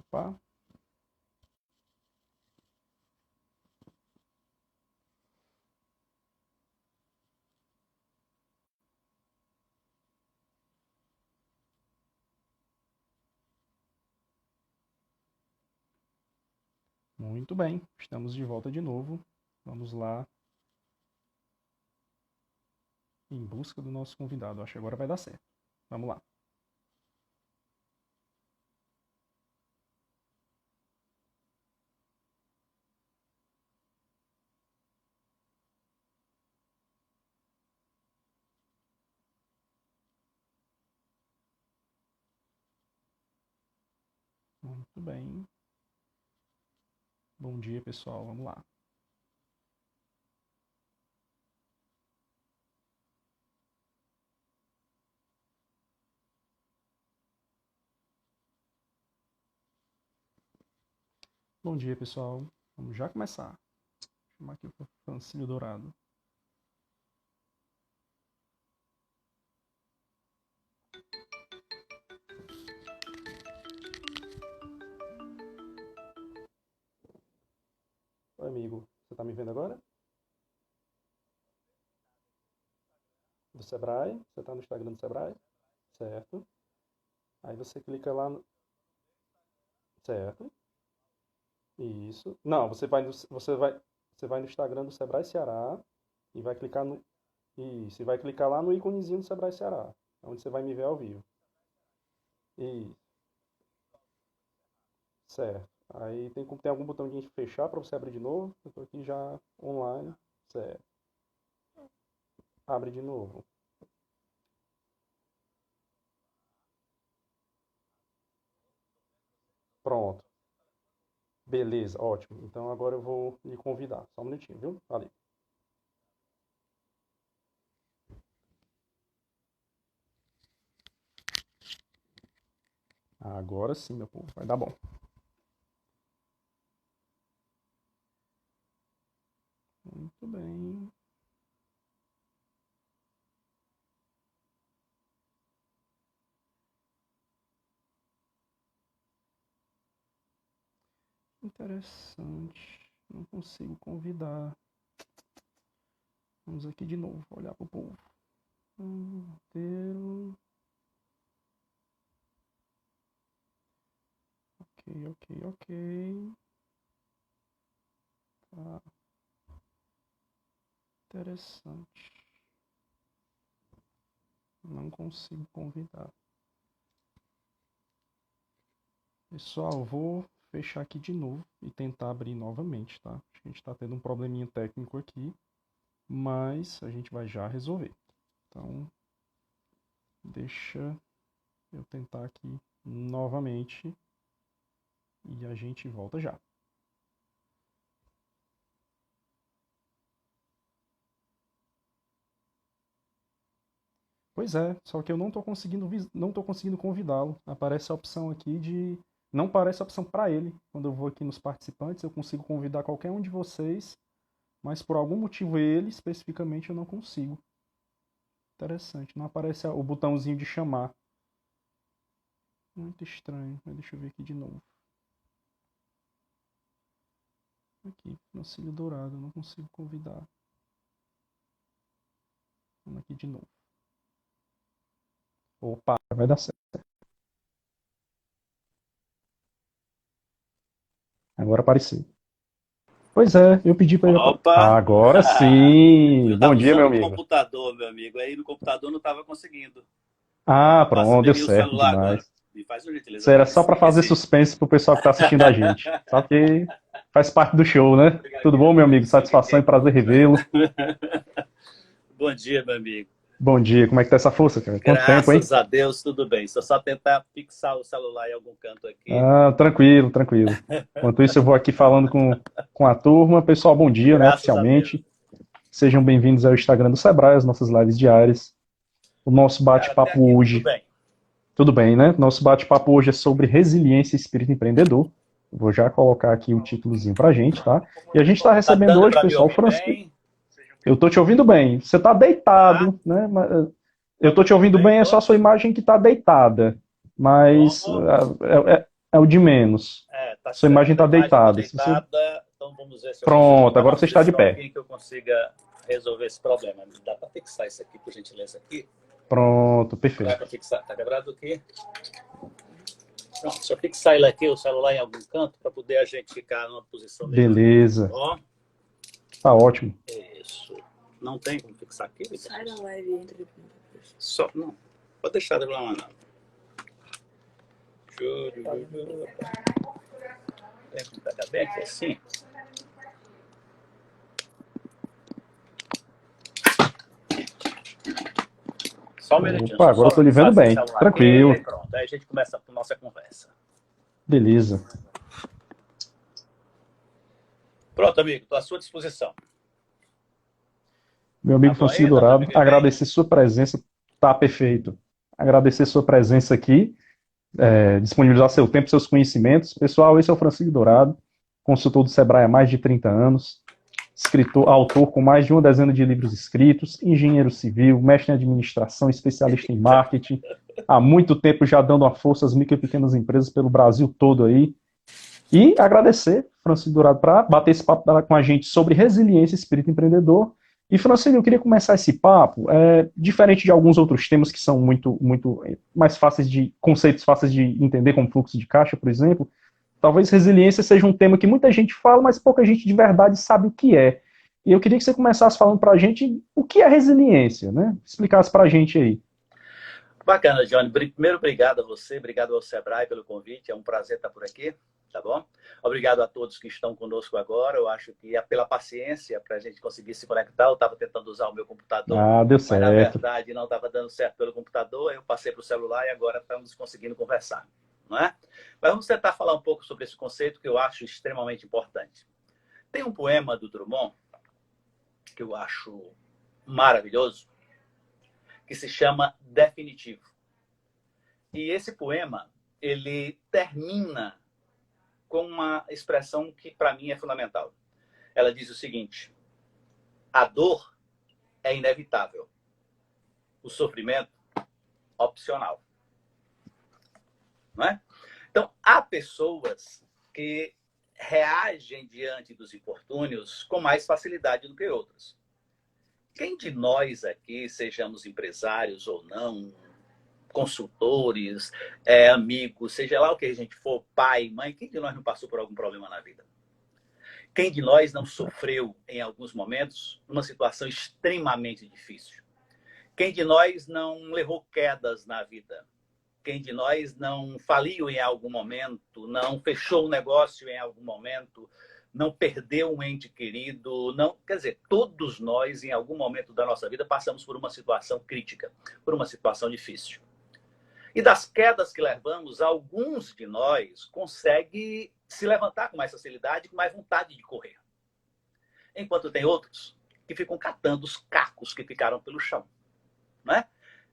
Opa. Muito bem, estamos de volta de novo. Vamos lá em busca do nosso convidado. Acho que agora vai dar certo. Vamos lá. Muito bem. Bom dia, pessoal. Vamos lá. Bom dia, pessoal. Vamos já começar. Vou chamar aqui o Francílio Dourado. Oi, amigo. Você está me vendo agora? Do Sebrae. Você está no Instagram do Sebrae? Certo. Aí você clica lá no... Certo. Isso. Não, você vai no Instagram do Sebrae Ceará e vai clicar no... Isso, e vai clicar lá no íconezinho do Sebrae Ceará, onde você vai me ver ao vivo. Isso, certo. Aí tem algum botão de fechar para você abrir de novo. Eu estou aqui já online. Certo. Abre de novo. Pronto. Beleza, ótimo. Então agora eu vou lhe convidar. Só um minutinho, viu? Valeu. Agora sim, meu povo. Vai dar bom. Muito bem. Interessante. Não consigo convidar. Vamos aqui de novo, olhar pro povo. Roteiro. Ok. Tá. Interessante. Não consigo convidar. Pessoal, vou fechar aqui de novo e tentar abrir novamente, tá? A gente está tendo um probleminha técnico aqui, mas a gente vai já resolver. Então, deixa eu tentar aqui novamente e a gente volta já. Pois é, só que eu não tô conseguindo convidá-lo. Aparece a opção aqui de não aparece a opção para ele. Quando eu vou aqui nos participantes, eu consigo convidar qualquer um de vocês, mas por algum motivo ele especificamente eu não consigo. Interessante, não aparece o botãozinho de chamar. Muito estranho, mas deixa eu ver aqui de novo. Aqui, Francílio Dourado, eu não consigo convidar. Vamos aqui de novo. Opa, vai dar certo. Agora apareceu. Pois é, eu pedi para ele. Opa! Agora sim! Eu Bom estava dia, meu usando o amigo. computador, meu amigo. Aí no computador não estava conseguindo. Ah, pronto, deu Peguei o certo celular agora. demais. Me faz uma gentileza, Isso era pai. só para fazer Esqueci. suspense pro pessoal que tá assistindo a gente. Só que faz parte do show, né? Tudo bom, meu amigo? Satisfação e prazer revê-lo. Bom dia, meu amigo. Bom dia, como é que tá essa força, cara? Quanto tempo, hein? Graças a Deus, tudo bem. Só tentar fixar o celular em algum canto aqui. Ah, tranquilo. Enquanto isso, eu vou aqui falando com a turma. Pessoal, bom dia, né? Graças a Deus. Oficialmente. Sejam bem-vindos ao Instagram do Sebrae, as nossas lives diárias. O nosso Até bate-papo aqui, tudo hoje, bem. tudo bem, né? Nosso bate-papo hoje é sobre resiliência e espírito empreendedor. Vou já colocar aqui o títulozinho pra gente, tá? E a gente está Tá recebendo dando hoje, para me pessoal, o ouvir Francisco. bem? Eu tô te ouvindo bem. Você tá Tá? deitado, né? Eu tô te ouvindo Também bem, é só tô. a sua imagem que tá deitada. Mas Como? É o de menos. Tá Sua certo. imagem está A imagem tá deitada. Se você... deitada, então vamos ver se eu Pronto, consigo agora você está de pé. aqui que eu consiga resolver esse problema. Dá para fixar isso aqui, por gentileza, aqui? Pronto, Dá perfeito. para fixar. Tá quebrado aqui? Pronto, deixa eu fixar ele aqui, o celular em algum canto, para poder a gente ficar numa posição melhor. Beleza. Ó, Tá ótimo. isso. Não tem como fixar aqui? Sai da live e entra depois. Só, não. Pode deixar de lá, não. Tem como pegar bem aqui assim? Só um minutinho. Opa, agora eu tô lhe vendo bem. Tranquilo. Aqui, pronto, aí a gente começa a nossa conversa. Beleza. Pronto, amigo, estou à sua disposição. Meu amigo Francisco Dourado, agradecer sua presença. Tá perfeito. Agradecer sua presença aqui, disponibilizar seu tempo, seus conhecimentos. Pessoal, esse é o Francisco Dourado, consultor do Sebrae há mais de 30 anos, escritor, autor com mais de uma dezena de livros escritos, engenheiro civil, mestre em administração, especialista em marketing, há muito tempo já dando uma força às micro e pequenas empresas pelo Brasil todo aí. E agradecer, Francisco Dourado, para bater esse papo com a gente sobre resiliência e espírito empreendedor. E, Francisco, eu queria começar esse papo, diferente de alguns outros temas que são muito mais fáceis conceitos fáceis de entender, como fluxo de caixa, por exemplo. Talvez resiliência seja um tema que muita gente fala, mas pouca gente de verdade sabe o que é. E eu queria que você começasse falando para a gente o que é resiliência, né? Explicasse para a gente aí. Bacana, Johnny. Primeiro, obrigado a você, obrigado ao Sebrae pelo convite. É um prazer estar por aqui, tá bom? Obrigado a todos que estão conosco agora. Eu acho que é pela paciência para a gente conseguir se conectar. Eu estava tentando usar o meu computador, deu certo. Mas na verdade não estava dando certo pelo computador. Eu passei para o celular e agora estamos conseguindo conversar, não é? Mas vamos tentar falar um pouco sobre esse conceito que eu acho extremamente importante. Tem um poema do Drummond que eu acho maravilhoso, que se chama Definitivo. E esse poema, ele termina com uma expressão que para mim é fundamental. Ela diz o seguinte: a dor é inevitável, o sofrimento opcional. Não é? Então, há pessoas que reagem diante dos infortúnios com mais facilidade do que outras. Quem de nós aqui, sejamos empresários ou não, consultores, amigos, seja lá o que a gente for, pai, mãe, quem de nós não passou por algum problema na vida? Quem de nós não sofreu, em alguns momentos, numa situação extremamente difícil? Quem de nós não levou quedas na vida? Quem de nós não faliu em algum momento, não fechou um negócio em algum momento, não perdeu um ente querido, não, quer dizer, todos nós, em algum momento da nossa vida, passamos por uma situação crítica, por uma situação difícil. E das quedas que levamos, alguns de nós conseguem se levantar com mais facilidade, com mais vontade de correr. Enquanto tem outros que ficam catando os cacos que ficaram pelo chão, né?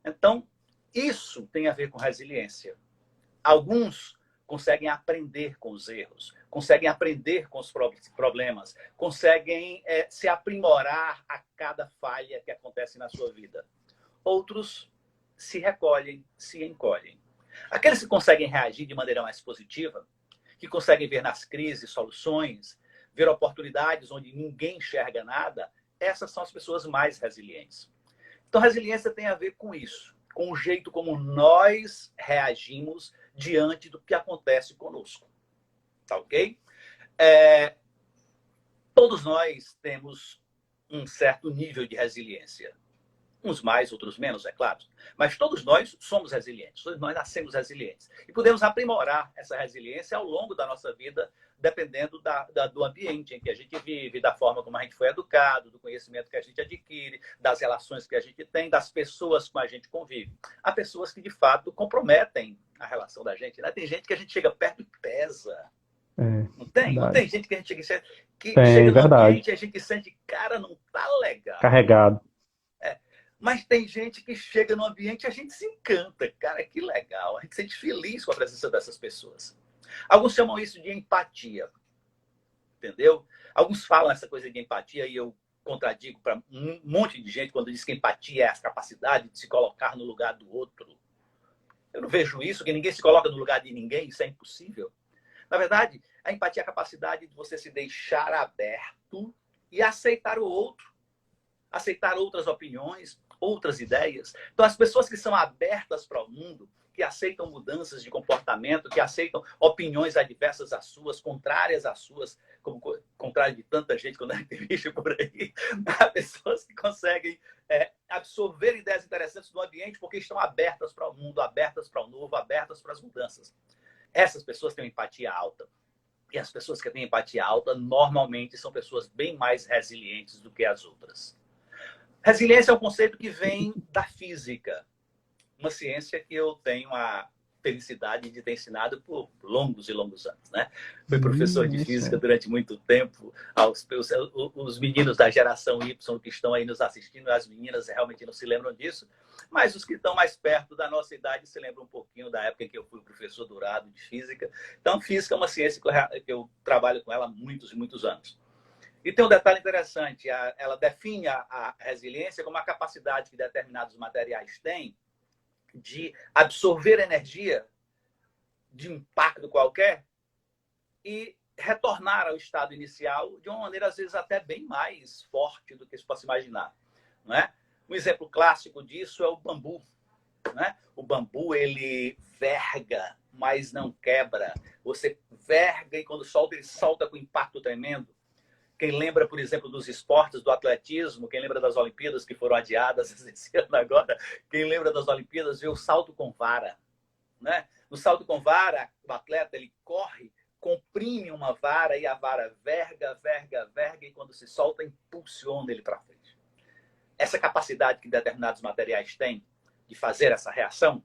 Então, isso tem a ver com resiliência. Alguns conseguem aprender com os erros, conseguem aprender com os problemas, conseguem se aprimorar a cada falha que acontece na sua vida. Outros se recolhem, se encolhem. Aqueles que conseguem reagir de maneira mais positiva, que conseguem ver nas crises soluções, ver oportunidades onde ninguém enxerga nada, essas são as pessoas mais resilientes. Então, resiliência tem a ver com isso, com o jeito como nós reagimos diante do que acontece conosco. Tá ok? Todos nós temos um certo nível de resiliência. Uns mais, outros menos, é claro. Mas todos nós somos resilientes. Todos nós nascemos resilientes. E podemos aprimorar essa resiliência ao longo da nossa vida, dependendo do ambiente em que a gente vive, da forma como a gente foi educado, do conhecimento que a gente adquire, das relações que a gente tem, das pessoas com a gente convive. Há pessoas que, de fato, comprometem a relação da gente, né? Tem gente que a gente chega perto e pesa. Não tem? Verdade. Não tem gente que a gente chega no ambiente e a gente sente, cara, não tá legal. Carregado. Mas tem gente que chega no ambiente e a gente se encanta. Cara, que legal. A gente se sente feliz com a presença dessas pessoas. Alguns chamam isso de empatia. Entendeu? Alguns falam essa coisa de empatia e eu contradigo para um monte de gente quando diz que empatia é a capacidade de se colocar no lugar do outro. Eu não vejo isso, que ninguém se coloca no lugar de ninguém, isso é impossível. Na verdade, a empatia é a capacidade de você se deixar aberto e aceitar o outro, aceitar outras opiniões, outras ideias. Então, as pessoas que são abertas para o mundo, que aceitam mudanças de comportamento, que aceitam opiniões adversas às suas, contrárias às suas, como contrário de tanta gente quando a gente vive por aí, há pessoas que conseguem absorver ideias interessantes do ambiente porque estão abertas para o mundo, abertas para o novo, abertas para as mudanças. Essas pessoas têm empatia alta. E as pessoas que têm empatia alta normalmente são pessoas bem mais resilientes do que as outras. Resiliência é um conceito que vem da física, uma ciência que eu tenho a felicidade de ter ensinado por longos e longos anos, né? Fui professor de física durante muito tempo. Os meninos da geração Y que estão aí nos assistindo, as meninas realmente não se lembram disso, mas os que estão mais perto da nossa idade se lembram um pouquinho da época em que eu fui professor dourado de física. Então, física é uma ciência que eu trabalho com ela há muitos e muitos anos. E tem um detalhe interessante, ela define a resiliência como a capacidade que determinados materiais têm de absorver energia de um impacto qualquer e retornar ao estado inicial de uma maneira, às vezes, até bem mais forte do que se possa imaginar. Não é? Um exemplo clássico disso é o bambu. Não é? O bambu, ele verga, mas não quebra. Você verga e quando solta, ele solta com impacto tremendo. Quem lembra, por exemplo, dos esportes, do atletismo, quem lembra das Olimpíadas que foram adiadas esse ano agora, quem lembra das Olimpíadas vê o salto com vara. Né? No salto com vara, o atleta ele corre, comprime uma vara e a vara verga, verga, verga e quando se solta, impulsiona ele para frente. Essa capacidade que determinados materiais têm de fazer essa reação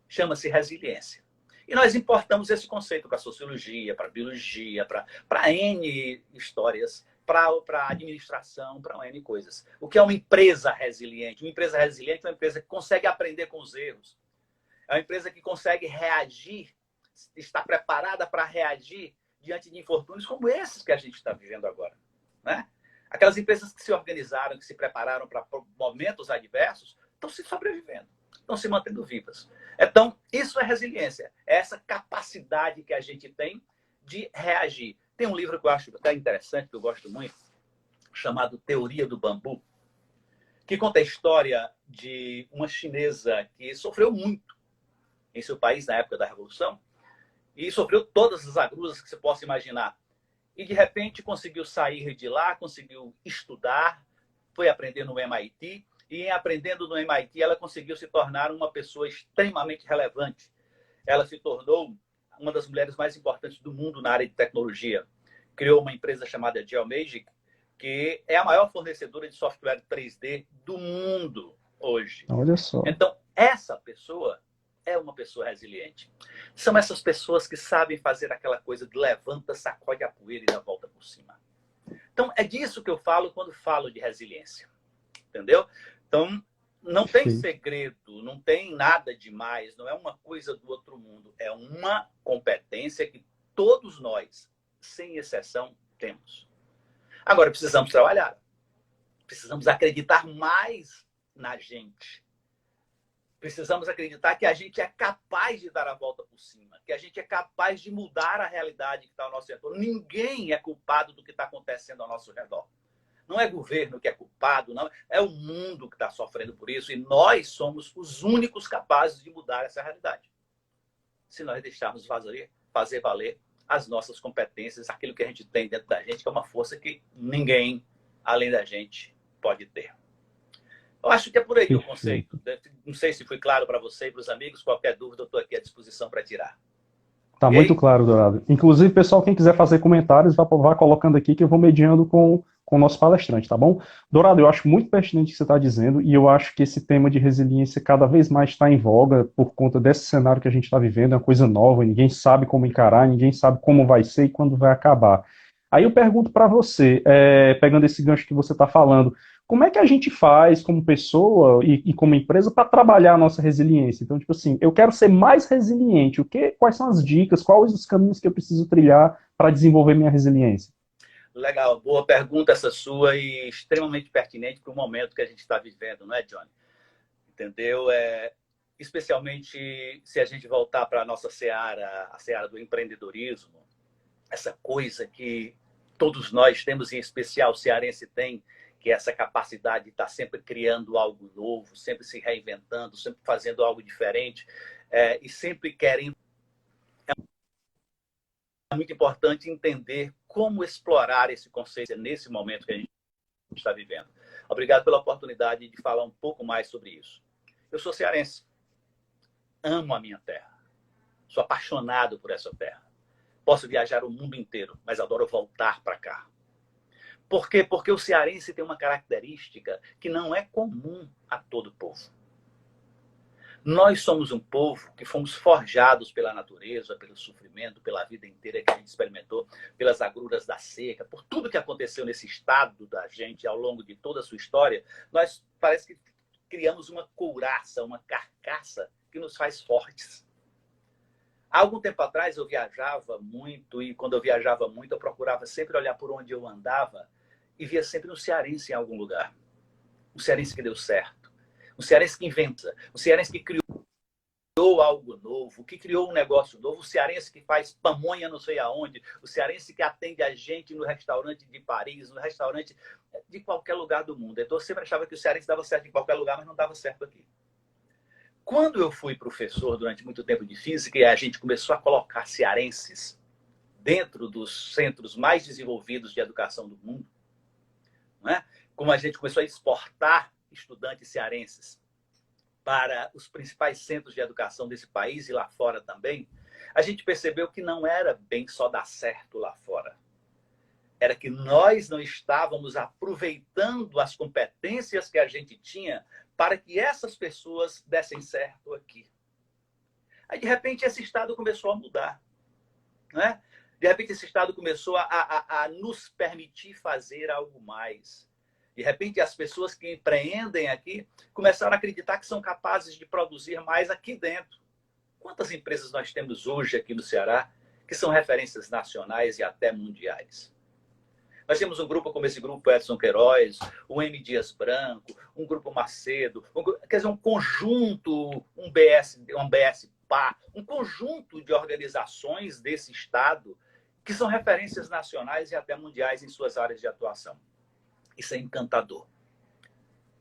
chama-se resiliência. E nós importamos esse conceito para a sociologia, para a biologia, para N histórias, para a administração, para N coisas. O que é uma empresa resiliente? Uma empresa resiliente é uma empresa que consegue aprender com os erros. É uma empresa que consegue reagir, está preparada para reagir diante de infortúnios como esses que a gente está vivendo agora. Né? Aquelas empresas que se organizaram, que se prepararam para momentos adversos, estão se sobrevivendo, estão se mantendo vivas. Então, isso é resiliência. É essa capacidade que a gente tem de reagir. Tem um livro que eu acho até interessante, que eu gosto muito, chamado Teoria do Bambu, que conta a história de uma chinesa que sofreu muito em seu país na época da Revolução e sofreu todas as agrusas que você possa imaginar. E, de repente, conseguiu sair de lá, conseguiu estudar, foi aprender no MIT, e em aprendendo no MIT, ela conseguiu se tornar uma pessoa extremamente relevante. Ela se tornou uma das mulheres mais importantes do mundo na área de tecnologia. Criou uma empresa chamada Geomagic, que é a maior fornecedora de software 3D do mundo hoje. Olha só. Então, essa pessoa é uma pessoa resiliente. São essas pessoas que sabem fazer aquela coisa de levanta, sacode a poeira e dá a volta por cima. Então, é disso que eu falo quando falo de resiliência. Entendeu? Então, não tem segredo, não tem nada demais, não é uma coisa do outro mundo. É uma competência que todos nós, sem exceção, temos. Agora, precisamos trabalhar. Precisamos acreditar mais na gente. Precisamos acreditar que a gente é capaz de dar a volta por cima, que a gente é capaz de mudar a realidade que está ao nosso redor. Ninguém é culpado do que está acontecendo ao nosso redor. Não é governo que é culpado, não. É o mundo que está sofrendo por isso. E nós somos os únicos capazes de mudar essa realidade. Se nós deixarmos fazer valer as nossas competências, aquilo que a gente tem dentro da gente, que é uma força que ninguém, além da gente, pode ter. Eu acho que é por aí o conceito. Não sei se foi claro para você e para os amigos. Qualquer dúvida, eu estou aqui à disposição para tirar. Tá muito claro, Dourado. Inclusive, pessoal, quem quiser fazer comentários, vá colocando aqui que eu vou mediando com o nosso palestrante, tá bom? Dourado, eu acho muito pertinente o que você está dizendo e eu acho que esse tema de resiliência cada vez mais está em voga por conta desse cenário que a gente está vivendo, é uma coisa nova, ninguém sabe como encarar, ninguém sabe como vai ser e quando vai acabar. Aí eu pergunto para você, pegando esse gancho que você está falando, como é que a gente faz como pessoa e como empresa para trabalhar a nossa resiliência? Então, tipo assim, eu quero ser mais resiliente. Quais são as dicas, quais os caminhos que eu preciso trilhar para desenvolver minha resiliência? Legal, boa pergunta essa sua e extremamente pertinente para o momento que a gente está vivendo, não é, Johnny? Entendeu? especialmente se a gente voltar para a nossa seara, a seara do empreendedorismo, essa coisa que todos nós temos, em especial o cearense tem, que é essa capacidade de estar sempre criando algo novo, sempre se reinventando, sempre fazendo algo diferente, e sempre querendo. É muito importante entender como explorar esse conceito nesse momento que a gente está vivendo. Obrigado pela oportunidade de falar um pouco mais sobre isso. Eu sou cearense, amo a minha terra, sou apaixonado por essa terra. Posso viajar o mundo inteiro, mas adoro voltar para cá. Por quê? Porque o cearense tem uma característica que não é comum a todo povo. Nós somos um povo que fomos forjados pela natureza, pelo sofrimento, pela vida inteira que a gente experimentou, pelas agruras da seca, por tudo que aconteceu nesse estado da gente ao longo de toda a sua história. Nós parece que criamos uma couraça, uma carcaça que nos faz fortes. Há algum tempo atrás eu viajava muito, e quando eu viajava muito eu procurava sempre olhar por onde eu andava e via sempre um cearense em algum lugar. Um cearense que deu certo, um cearense que inventa, um cearense que criou algo novo, que criou um negócio novo, o cearense que faz pamonha não sei aonde, o cearense que atende a gente no restaurante de Paris, no restaurante de qualquer lugar do mundo. Então eu sempre achava que o cearense dava certo em qualquer lugar, mas não dava certo aqui. Quando eu fui professor durante muito tempo de física e a gente começou a colocar cearenses dentro dos centros mais desenvolvidos de educação do mundo, não é? Como a gente começou a exportar estudantes cearenses para os principais centros de educação desse país e lá fora também, a gente percebeu que não era bem só dar certo lá fora. Era que nós não estávamos aproveitando as competências que a gente tinha para que essas pessoas dessem certo aqui. Aí, de repente, esse estado começou a mudar, né? De repente, esse estado começou a nos permitir fazer algo mais. De repente, as pessoas que empreendem aqui começaram a acreditar que são capazes de produzir mais aqui dentro. Quantas empresas nós temos hoje aqui no Ceará que são referências nacionais e até mundiais? Nós temos um grupo como esse grupo Edson Queiroz, o M. Dias Branco, um grupo Macedo, quer dizer, um conjunto, um BS PA, um conjunto de organizações desse estado que são referências nacionais e até mundiais em suas áreas de atuação. Isso é encantador.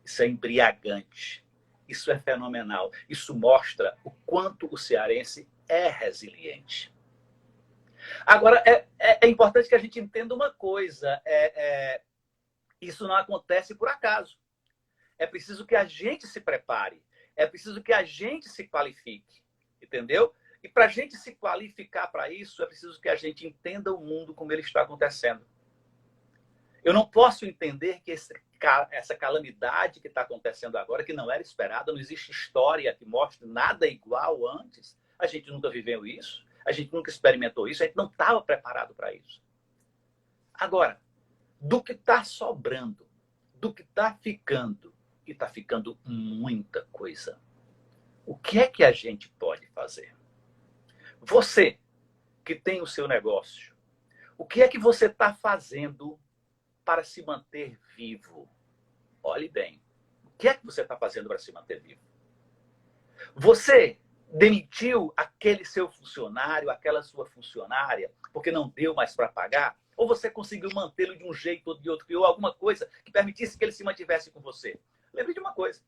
Isso é embriagante. Isso é fenomenal. Isso mostra o quanto o cearense é resiliente. Agora, é importante que a gente entenda uma coisa. Isso não acontece por acaso. É preciso que a gente se prepare. É preciso que a gente se qualifique. Entendeu? E para a gente se qualificar para isso, é preciso que a gente entenda o mundo como ele está acontecendo. Eu não posso entender que essa calamidade que está acontecendo agora, que não era esperada, não existe história que mostre nada igual antes. A gente nunca viveu isso, a gente nunca experimentou isso, a gente não estava preparado para isso. Agora, do que está sobrando, do que está ficando, e está ficando muita coisa, o que é que a gente pode fazer? Você que tem o seu negócio, o que é que você está fazendo para se manter vivo? Olhe bem. O que é que você está fazendo para se manter vivo? Você demitiu aquele seu funcionário, aquela sua funcionária, porque não deu mais para pagar? Ou você conseguiu mantê-lo de um jeito ou de outro, criou alguma coisa que permitisse que ele se mantivesse com você? Lembre de uma coisa.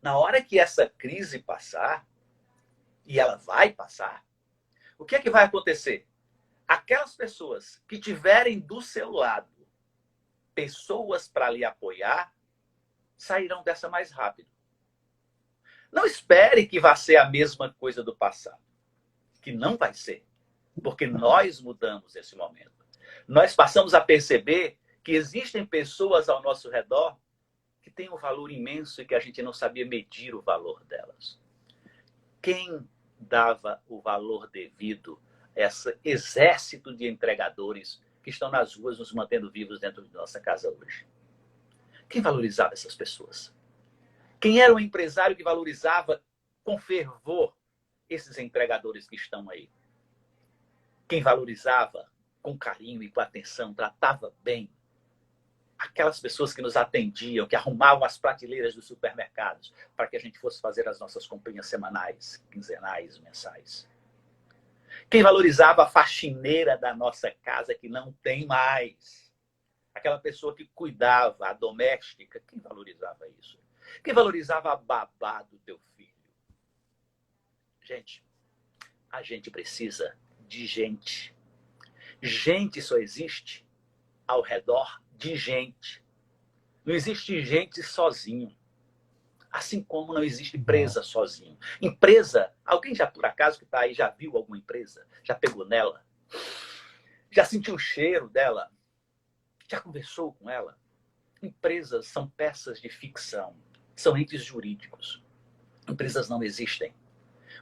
Na hora que essa crise passar, e ela vai passar, o que é que vai acontecer? Aquelas pessoas que tiverem do seu lado pessoas para lhe apoiar, sairão dessa mais rápido. Não espere que vá ser a mesma coisa do passado, que não vai ser, porque nós mudamos esse momento. Nós passamos a perceber que existem pessoas ao nosso redor que têm um valor imenso e que a gente não sabia medir o valor delas. Quem dava o valor devido a esse exército de entregadores que estão nas ruas nos mantendo vivos dentro de nossa casa hoje? Quem valorizava essas pessoas? Quem era o empresário que valorizava com fervor esses entregadores que estão aí? Quem valorizava com carinho e com atenção, tratava bem aquelas pessoas que nos atendiam, que arrumavam as prateleiras dos supermercados para que a gente fosse fazer as nossas comprinhas semanais, quinzenais, mensais. Quem valorizava a faxineira da nossa casa, que não tem mais. Aquela pessoa que cuidava, a doméstica, quem valorizava isso? Quem valorizava a babá do teu filho? Gente, a gente precisa de gente. Gente só existe ao redor de gente. Não existe gente sozinho. Assim como não existe empresa sozinho. Empresa, alguém já por acaso que está aí já viu alguma empresa? Já pegou nela? Já sentiu o cheiro dela? Já conversou com ela? Empresas são peças de ficção. São entes jurídicos. Empresas não existem.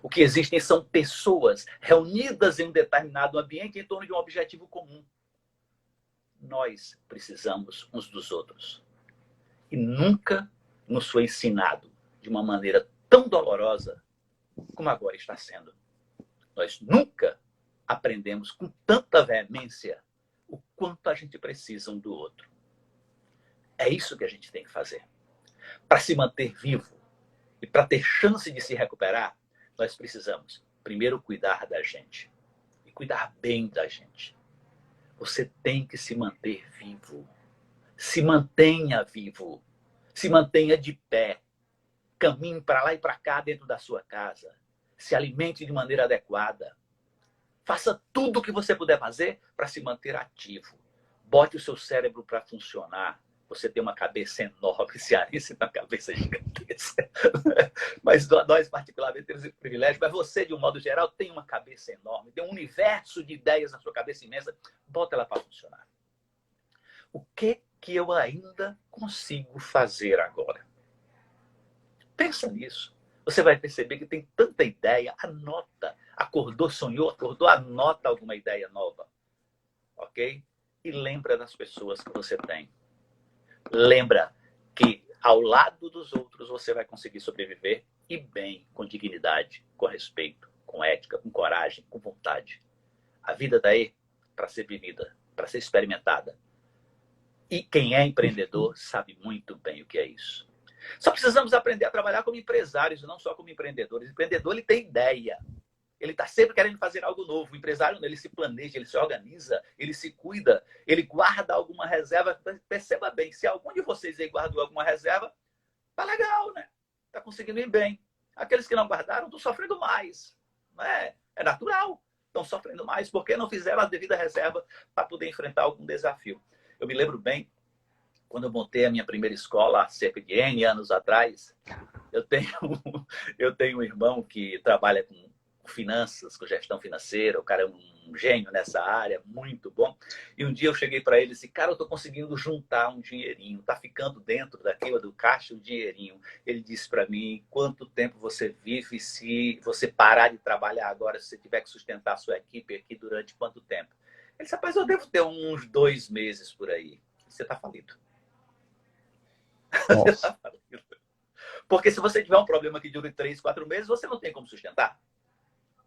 O que existem são pessoas reunidas em um determinado ambiente em torno de um objetivo comum. Nós precisamos uns dos outros. E nunca nos foi ensinado de uma maneira tão dolorosa como agora está sendo. Nós nunca aprendemos com tanta veemência o quanto a gente precisa um do outro. É isso que a gente tem que fazer. Para se manter vivo e para ter chance de se recuperar, nós precisamos primeiro cuidar da gente. E cuidar bem da gente. Você tem que se manter vivo. Se mantenha vivo. Se mantenha de pé. Caminhe para lá e para cá dentro da sua casa. Se alimente de maneira adequada. Faça tudo o que você puder fazer para se manter ativo. Bote o seu cérebro para funcionar. Você tem uma cabeça enorme, cearense tem uma cabeça gigantesca. Mas nós, particularmente, temos esse privilégio. Mas você, de um modo geral, tem uma cabeça enorme. Tem um universo de ideias na sua cabeça imensa. Bota ela para funcionar. O que eu ainda consigo fazer agora? Pensa nisso. Você vai perceber que tem tanta ideia. Anota. Acordou, sonhou, acordou, anota alguma ideia nova. Ok? E lembra das pessoas que você tem. Lembra que ao lado dos outros você vai conseguir sobreviver e bem, com dignidade, com respeito, com ética, com coragem, com vontade. A vida está aí para ser vivida, para ser experimentada. E quem é empreendedor sabe muito bem o que é isso. Só precisamos aprender a trabalhar como empresários, não só como empreendedores. O empreendedor ele tem ideia. Ele está sempre querendo fazer algo novo. O empresário ele se planeja, ele se organiza, ele se cuida, ele guarda alguma reserva. Perceba bem, se algum de vocês aí guardou alguma reserva, tá legal, né? Tá conseguindo ir bem. Aqueles que não guardaram estão sofrendo mais. Não é? É natural. Estão sofrendo mais porque não fizeram a devida reserva para poder enfrentar algum desafio. Eu me lembro bem, quando eu montei a minha primeira escola, há cerca de N anos atrás, eu tenho um irmão que trabalha com finanças, com gestão financeira, o cara é um gênio nessa área, muito bom. E um dia eu cheguei para ele e disse, cara, eu estou conseguindo juntar um dinheirinho, tá ficando dentro daquilo do caixa um dinheirinho. Ele disse para mim, quanto tempo você vive se você parar de trabalhar agora, se você tiver que sustentar a sua equipe aqui durante quanto tempo? Ele disse, rapaz, eu devo ter uns 2 meses por aí. Você está falido. Você está falido. Porque se você tiver um problema que dure 3, 4 meses, você não tem como sustentar.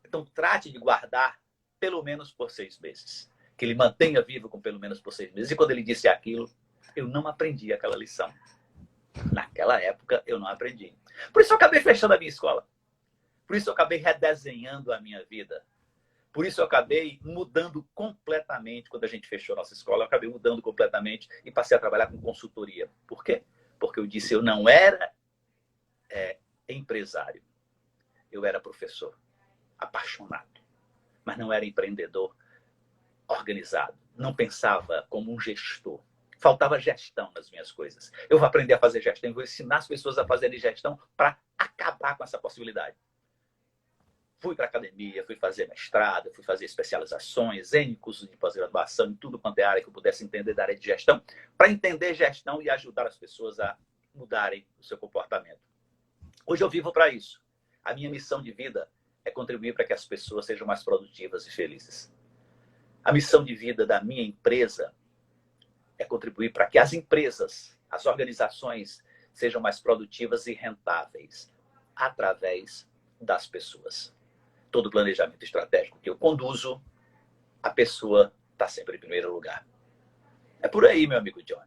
Então, trate de guardar pelo menos por 6 meses. Que ele mantenha vivo com pelo menos por 6 meses. E quando ele disse aquilo, eu não aprendi aquela lição. Naquela época, eu não aprendi. Por isso eu acabei fechando a minha escola. Por isso eu acabei redesenhando a minha vida. Por isso eu acabei mudando completamente. Quando a gente fechou a nossa escola, eu acabei mudando completamente e passei a trabalhar com consultoria. Por quê? Porque eu disse, eu não era empresário. Eu era professor. Apaixonado, mas não era empreendedor organizado, não pensava como um gestor. Faltava gestão nas minhas coisas. Eu vou aprender a fazer gestão, eu vou ensinar as pessoas a fazerem gestão para acabar com essa possibilidade. Fui para a academia, fui fazer mestrado, fui fazer especializações, N cursos de pós-graduação, em tudo quanto é área que eu pudesse entender da área de gestão, para entender gestão e ajudar as pessoas a mudarem o seu comportamento. Hoje eu vivo para isso. A minha missão de vida é contribuir para que as pessoas sejam mais produtivas e felizes. A missão de vida da minha empresa é contribuir para que as empresas, as organizações, sejam mais produtivas e rentáveis através das pessoas. Todo planejamento estratégico que eu conduzo, a pessoa está sempre em primeiro lugar. É por aí, meu amigo John.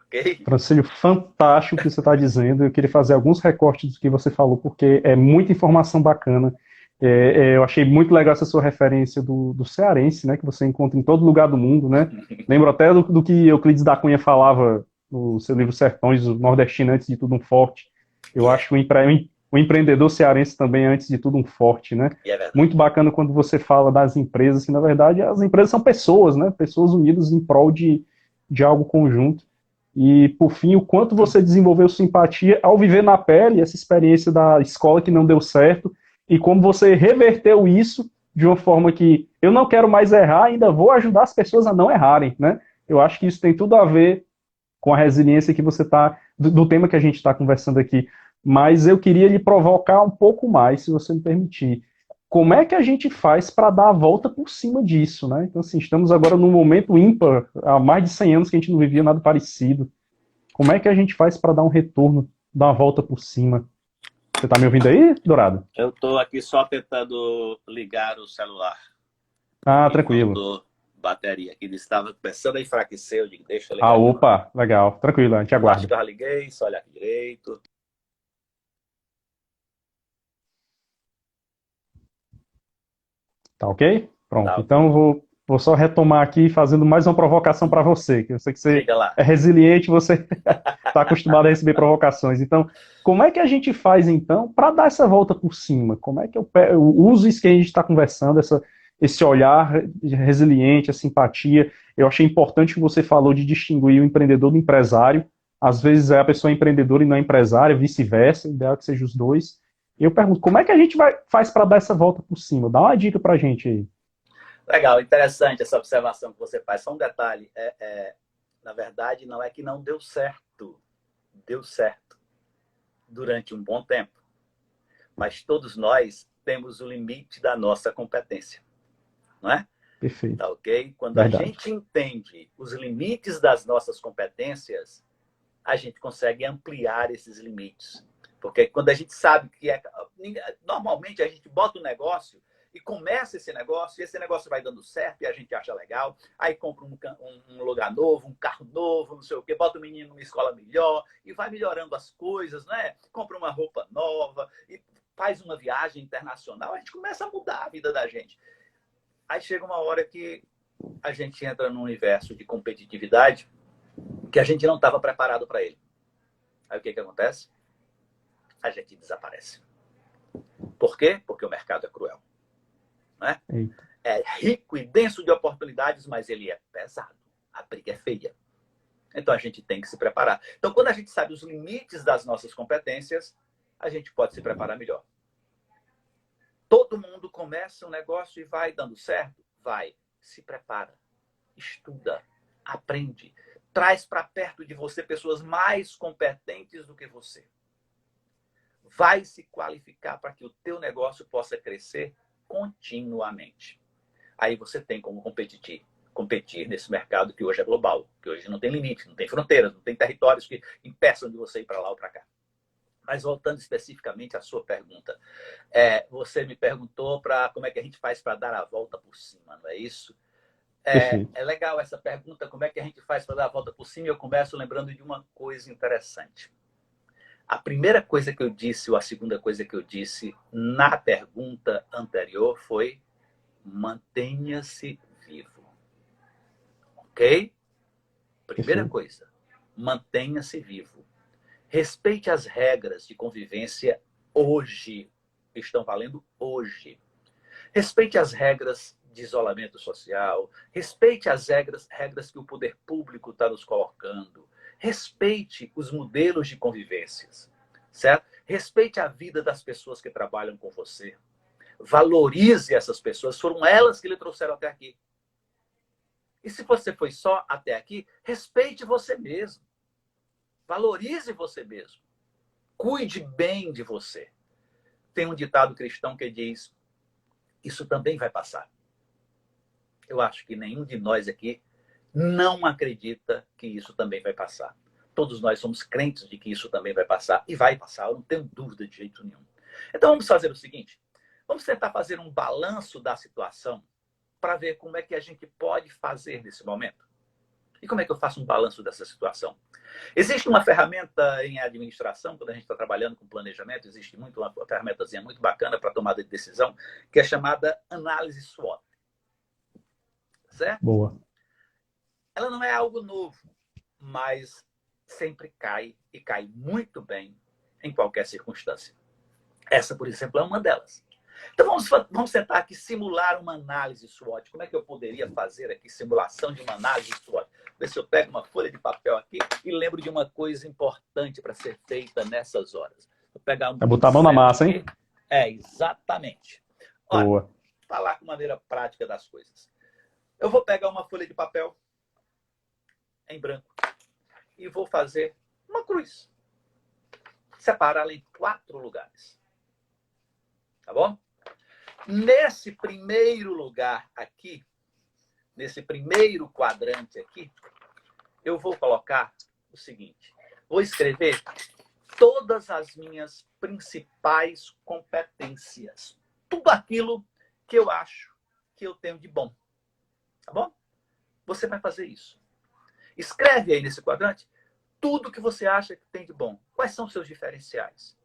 ok? Francílio, fantástico o que você está dizendo. Eu queria fazer alguns recortes do que você falou, porque é muita informação bacana. Eu achei muito legal essa sua referência do cearense, né, que você encontra em todo lugar do mundo, né? Lembro até do que Euclides da Cunha falava no seu livro Sertões, o nordestino antes de tudo um forte. Eu E é, acho que o empreendedor cearense também é antes de tudo um forte, né? e é verdade. Muito bacana quando você fala das empresas, que na verdade as empresas são pessoas, né? Pessoas unidas em prol de algo conjunto. E, por fim, o quanto você desenvolveu simpatia ao viver na pele essa experiência da escola que não deu certo e como você reverteu isso de uma forma que eu não quero mais errar, ainda vou ajudar as pessoas a não errarem, né? Eu acho que isso tem tudo a ver com a resiliência que você está, do tema que a gente está conversando aqui. Mas eu queria lhe provocar um pouco mais, se você me permitir. Como é que a gente faz para dar a volta por cima disso, né? Então, assim, estamos agora num momento ímpar, há mais de 100 anos que a gente não vivia nada parecido. Como é que a gente faz para dar um retorno, dar uma volta por cima? Você está me ouvindo aí, Dourado? Eu estou aqui só tentando ligar o celular Ah, e tranquilo. faltou bateria. Aqui ele estava começando a enfraquecer. Eu digo, deixa eu Ah, ligar aqui. opa, legal. Tranquilo, a gente Eu acho aguarda. que eu já liguei, só olhar aqui direito. Tá ok? Tá Pronto. Então, ok. vou só retomar aqui fazendo mais uma provocação para você, que eu sei que você Diga lá. é resiliente, você está acostumado a receber provocações. Então, como é que a gente faz, então, para dar essa volta por cima? Como é que eu uso isso que a gente está conversando, esse olhar resiliente, a simpatia? Eu achei importante que você falou de distinguir o empreendedor do empresário. Às vezes a pessoa é empreendedora e não é empresária, vice-versa, o ideal é que seja os dois. E eu pergunto, como é que a gente faz para dar essa volta por cima? Dá uma dica para a gente aí. Legal, interessante essa observação que você faz. Só um detalhe. Na verdade, não é que não deu certo. Deu certo durante um bom tempo. Mas todos nós temos o limite da nossa competência. Não é? Tá Perfeito. ok? Quando a Verdade. gente entende os limites das nossas competências, a gente consegue ampliar esses limites. Porque quando a gente sabe que normalmente a gente bota um negócio e começa esse negócio, e esse negócio vai dando certo e a gente acha legal, aí compra um lugar novo, um carro novo, não sei o quê, bota o menino numa escola melhor e vai melhorando as coisas, né? Compra uma roupa nova e faz uma viagem internacional, a gente começa a mudar a vida da gente. Aí chega uma hora que a gente entra num universo de competitividade que a gente não estava preparado para ele. Aí o que acontece? A gente desaparece. Por quê? Porque o mercado é cruel. Né? Eita. É rico e denso de oportunidades, mas ele é pesado. A briga é feia. Então a gente tem que se preparar. Então, quando a gente sabe os limites das nossas competências, a gente pode se preparar melhor. Todo mundo começa um negócio e vai dando certo? Vai. Se prepara. Estuda. Aprende. Traz para perto de você pessoas mais competentes do que você. Vai se qualificar para que o teu negócio possa crescer continuamente. Aí você tem como competir nesse mercado que hoje é global, que hoje não tem limite, não tem fronteiras, não tem territórios que impeçam de você ir para lá ou para cá. Mas voltando especificamente à sua pergunta, você me perguntou para como é que a gente faz para dar a volta por cima, não é isso? Perfeito. É legal essa pergunta, como é que a gente faz para dar a volta por cima? E eu começo lembrando de uma coisa interessante. A primeira coisa que eu disse, ou a segunda coisa que eu disse na pergunta anterior foi: mantenha-se vivo. Ok? Primeira Perfeito. coisa, mantenha-se vivo. Respeite as regras de convivência hoje, que estão valendo hoje. Respeite as regras de isolamento social, respeite as regras que o poder público está nos colocando, respeite os modelos de convivências, certo? Respeite a vida das pessoas que trabalham com você. Valorize essas pessoas, foram elas que lhe trouxeram até aqui. E se você foi só até aqui, respeite você mesmo. Valorize você mesmo. Cuide bem de você. Tem um ditado cristão que diz: isso também vai passar. Eu acho que nenhum de nós aqui não acredita que isso também vai passar. Todos nós somos crentes de que isso também vai passar. E vai passar, eu não tenho dúvida de jeito nenhum. Então vamos fazer o seguinte. Vamos tentar fazer um balanço da situação para ver como é que a gente pode fazer nesse momento. E como é que eu faço um balanço dessa situação? Existe uma ferramenta em administração, quando a gente está trabalhando com planejamento, existe muito uma ferramentazinha muito bacana para tomada de decisão, que é chamada análise SWOT. Certo? Boa. Ela não é algo novo, mas sempre cai e cai muito bem em qualquer circunstância. Essa, por exemplo, é uma delas. Então vamos tentar aqui simular uma análise SWOT. Como é que eu poderia fazer aqui simulação de uma análise SWOT? Ver se eu pego uma folha de papel aqui e lembro de uma coisa importante para ser feita nessas horas. Vou pegar um É botar a mão na massa, hein? Exatamente. Olha, Boa. falar com maneira prática das coisas. Eu vou pegar uma folha de papel em branco e vou fazer uma cruz. Separá-la em 4 lugares. Tá bom? Nesse primeiro lugar aqui, nesse primeiro quadrante aqui, eu vou colocar o seguinte. Vou escrever todas as minhas principais competências. Tudo aquilo que eu acho que eu tenho de bom. Tá bom? Você vai fazer isso. Escreve aí nesse quadrante tudo que você acha que tem de bom. Quais são os seus diferenciais?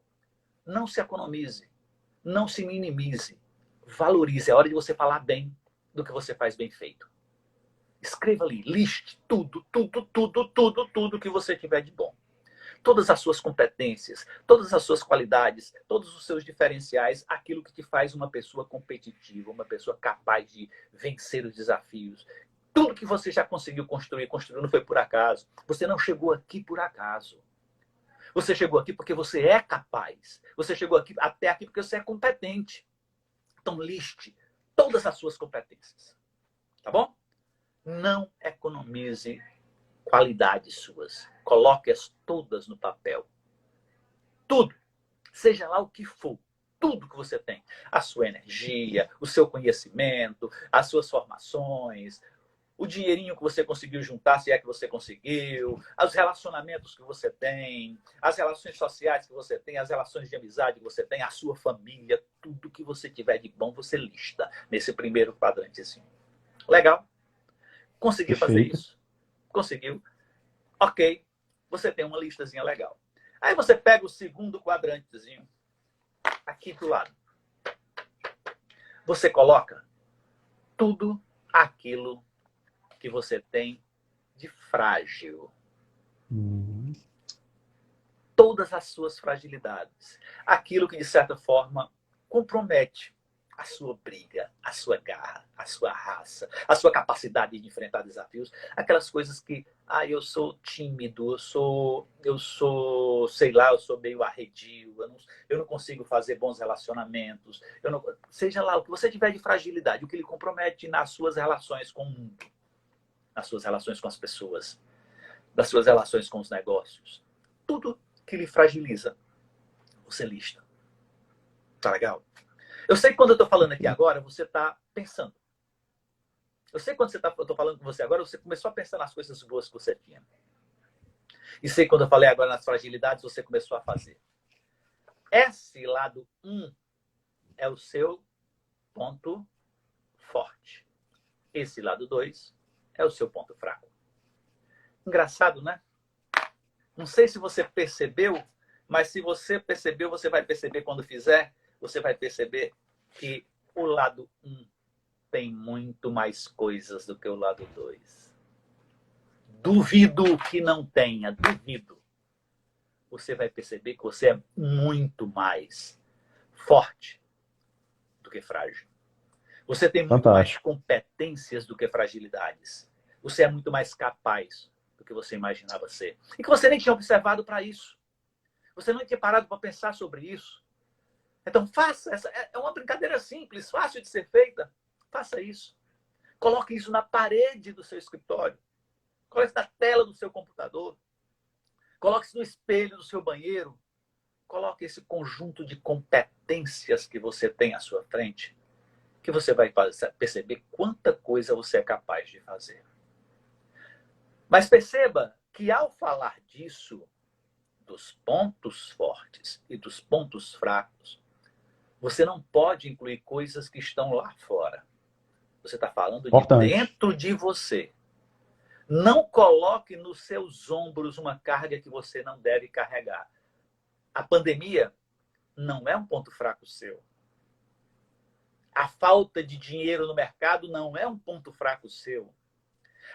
Não se economize. Não se minimize. Valorize. É hora de você falar bem do que você faz bem feito. Escreva ali, liste tudo que você tiver de bom. Todas as suas competências, todas as suas qualidades, todos os seus diferenciais, aquilo que te faz uma pessoa competitiva, uma pessoa capaz de vencer os desafios. Tudo que você já conseguiu construir não foi por acaso. Você não chegou aqui por acaso. Você chegou aqui porque você é capaz. Você chegou aqui, até aqui porque você é competente. Então, liste todas as suas competências. Tá bom? Não economize qualidades suas. Coloque-as todas no papel. Tudo. Seja lá o que for. Tudo que você tem. A sua energia, o seu conhecimento, as suas formações, o dinheirinho que você conseguiu juntar, se é que você conseguiu, os relacionamentos que você tem, as relações sociais que você tem, as relações de amizade que você tem, a sua família, tudo que você tiver de bom, você lista nesse primeiro quadrantezinho. Legal? Conseguiu fazer isso? Conseguiu? Ok. Você tem uma listazinha legal. Aí você pega o segundo quadrantezinho, aqui do lado. Você coloca tudo aquilo que você tem de frágil. Todas as suas fragilidades. Aquilo que, de certa forma, compromete a sua briga, a sua garra, a sua raça, a sua capacidade de enfrentar desafios. Aquelas coisas que, eu sou tímido, eu sou, sei lá, eu sou meio arredio, eu não consigo fazer bons relacionamentos. Seja lá o que você tiver de fragilidade, o que lhe compromete nas suas relações com o mundo, nas suas relações com as pessoas, das suas relações com os negócios. Tudo que lhe fragiliza, você lista. Tá legal? Eu sei que quando eu estou falando aqui agora, você está pensando. Eu sei que quando eu estou falando com você agora, você começou a pensar nas coisas boas que você tinha. E sei que quando eu falei agora nas fragilidades, você começou a fazer. Esse lado 1 é o seu ponto forte. Esse lado 2 é o seu ponto fraco. Engraçado, né? Não sei se você percebeu, mas se você percebeu, você vai perceber quando fizer, você vai perceber que o lado 1 tem muito mais coisas do que o lado 2. Duvido que não tenha, duvido. Você vai perceber que você é muito mais forte do que frágil. Você tem muito mais competências do que fragilidades. Você é muito mais capaz do que você imaginava ser. E que você nem tinha observado para isso. Você não tinha parado para pensar sobre isso. Então faça essa. É uma brincadeira simples, fácil de ser feita. Faça isso. Coloque isso na parede do seu escritório. Coloque isso na tela do seu computador. Coloque isso no espelho do seu banheiro. Coloque esse conjunto de competências que você tem à sua frente, que você vai perceber quanta coisa você é capaz de fazer. Mas perceba que ao falar disso, dos pontos fortes e dos pontos fracos, você não pode incluir coisas que estão lá fora. Você está falando de dentro de você. Não coloque nos seus ombros uma carga que você não deve carregar. A pandemia não é um ponto fraco seu. A falta de dinheiro no mercado não é um ponto fraco seu.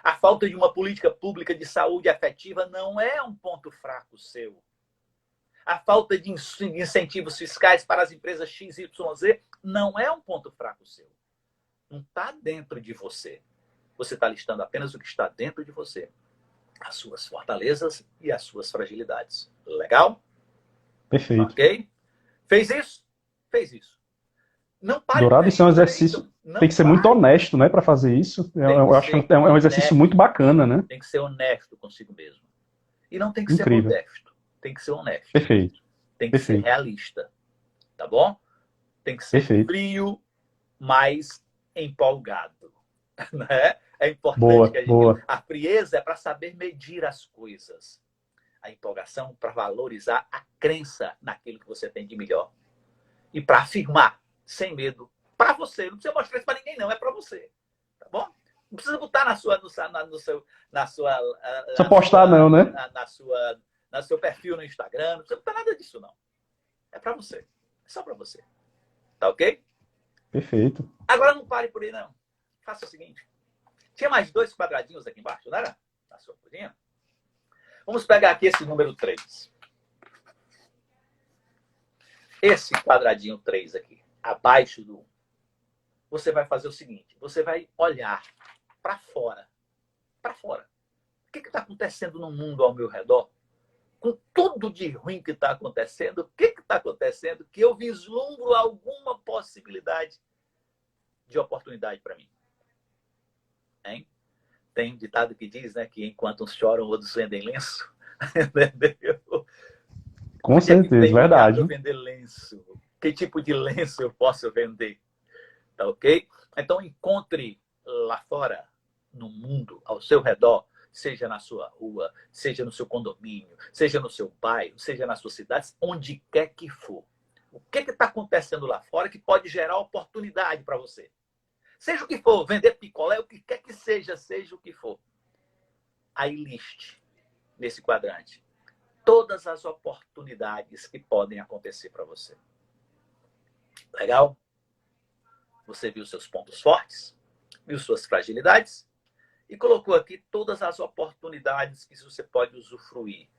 A falta de uma política pública de saúde afetiva não é um ponto fraco seu. A falta de incentivos fiscais para as empresas XYZ não é um ponto fraco seu. Não está dentro de você. Você está listando apenas o que está dentro de você. As suas fortalezas e as suas fragilidades. Legal? Perfeito. Ok? Fez isso? Fez isso. Não pare. Dourado, isso é um exercício. Tem que ser muito honesto, né, para fazer isso. Eu acho que é um exercício muito bacana, né? Tem que ser honesto consigo mesmo. E não tem que ser Incrível. modesto. Tem que ser honesto. Perfeito. Tem que ser realista. Tá bom? Tem que ser frio, mas empolgado. Né? É importante que a gente... A frieza é para saber medir as coisas. A empolgação para valorizar a crença naquilo que você tem de melhor. E para afirmar, sem medo, para você. Não precisa mostrar isso para ninguém, não. É para você. Tá bom? Não precisa botar no seu postar, não, né? No seu perfil no Instagram. Não precisa botar nada disso, não. É para você. É só para você. Tá ok? Perfeito. Agora não pare por aí, não. Faça o seguinte. Tinha mais 2 quadradinhos aqui embaixo, não era? Na sua cozinha. Vamos pegar aqui esse número 3. Esse quadradinho 3 aqui, abaixo do 1. Você vai fazer o seguinte. Você vai olhar para fora. Para fora. O que está acontecendo no mundo ao meu redor? Com tudo de ruim que está acontecendo, o que está acontecendo que eu vislumbro alguma possibilidade de oportunidade para mim? Hein? Tem um ditado que diz, né, que enquanto uns choram, outros vendem lenço. Entendeu? Com certeza, verdade. Eu vender lenço. Que tipo de lenço eu posso vender? Tá ok? Então encontre lá fora, no mundo, ao seu redor, seja na sua rua, seja no seu condomínio, seja no seu bairro, seja na sua cidade, onde quer que for. O que está acontecendo lá fora que pode gerar oportunidade para você? Seja o que for, vender picolé, o que quer que seja, seja o que for. Aí liste, nesse quadrante, todas as oportunidades que podem acontecer para você. Legal? Você viu seus pontos fortes, viu suas fragilidades e colocou aqui todas as oportunidades que você pode usufruir.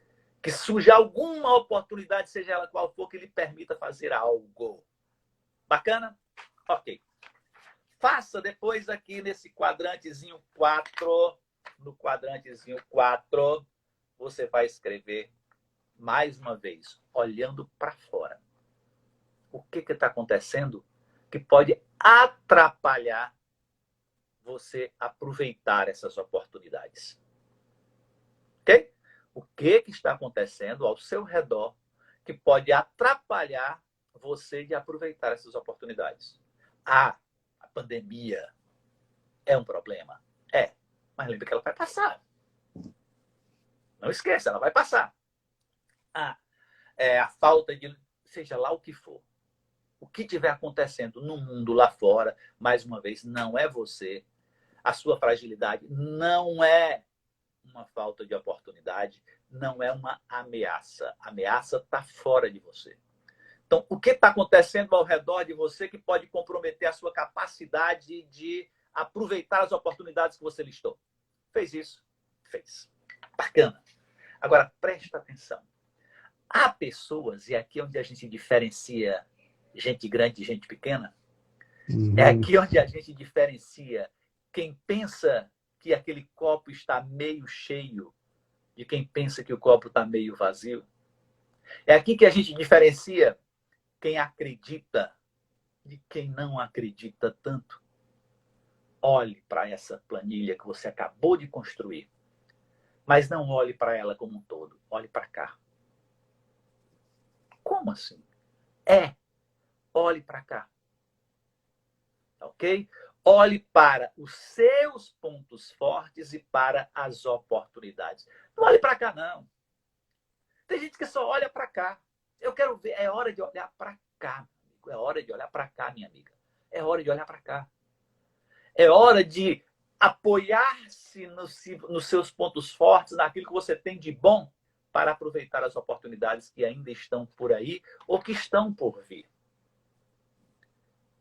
Que surja alguma oportunidade, seja ela qual for, que lhe permita fazer algo. Bacana? Ok. Faça depois aqui nesse quadrantezinho 4. No quadrantezinho 4, você vai escrever mais uma vez, olhando para fora. O que está acontecendo que pode atrapalhar você aproveitar essas oportunidades? Ok? O que está acontecendo ao seu redor que pode atrapalhar você de aproveitar essas oportunidades? A pandemia é um problema? É. Mas lembra que ela vai passar. Não esqueça, ela vai passar. A falta de... Seja lá o que for. O que estiver acontecendo no mundo lá fora, mais uma vez, não é você. A sua fragilidade não é uma falta de oportunidade, não é uma ameaça. A ameaça está fora de você. Então, o que está acontecendo ao redor de você que pode comprometer a sua capacidade de aproveitar as oportunidades que você listou? Fez isso? Fez. Bacana. Agora, presta atenção. Há pessoas, e aqui é onde a gente diferencia gente grande de gente pequena, é aqui onde a gente diferencia quem pensa que aquele copo está meio cheio de quem pensa que o copo está meio vazio. É aqui que a gente diferencia quem acredita de quem não acredita tanto. Olhe para essa planilha que você acabou de construir, mas não olhe para ela como um todo. Olhe para cá. Como assim? Olhe para cá. Ok? Olhe para os seus pontos fortes e para as oportunidades. Não olhe para cá, não. Tem gente que só olha para cá. Eu quero ver. É hora de olhar para cá, amigo. É hora de olhar para cá, minha amiga. É hora de olhar para cá. É hora de apoiar-se Foque-se nos seus pontos fortes, naquilo que você tem de bom, para aproveitar as oportunidades que ainda estão por aí ou que estão por vir.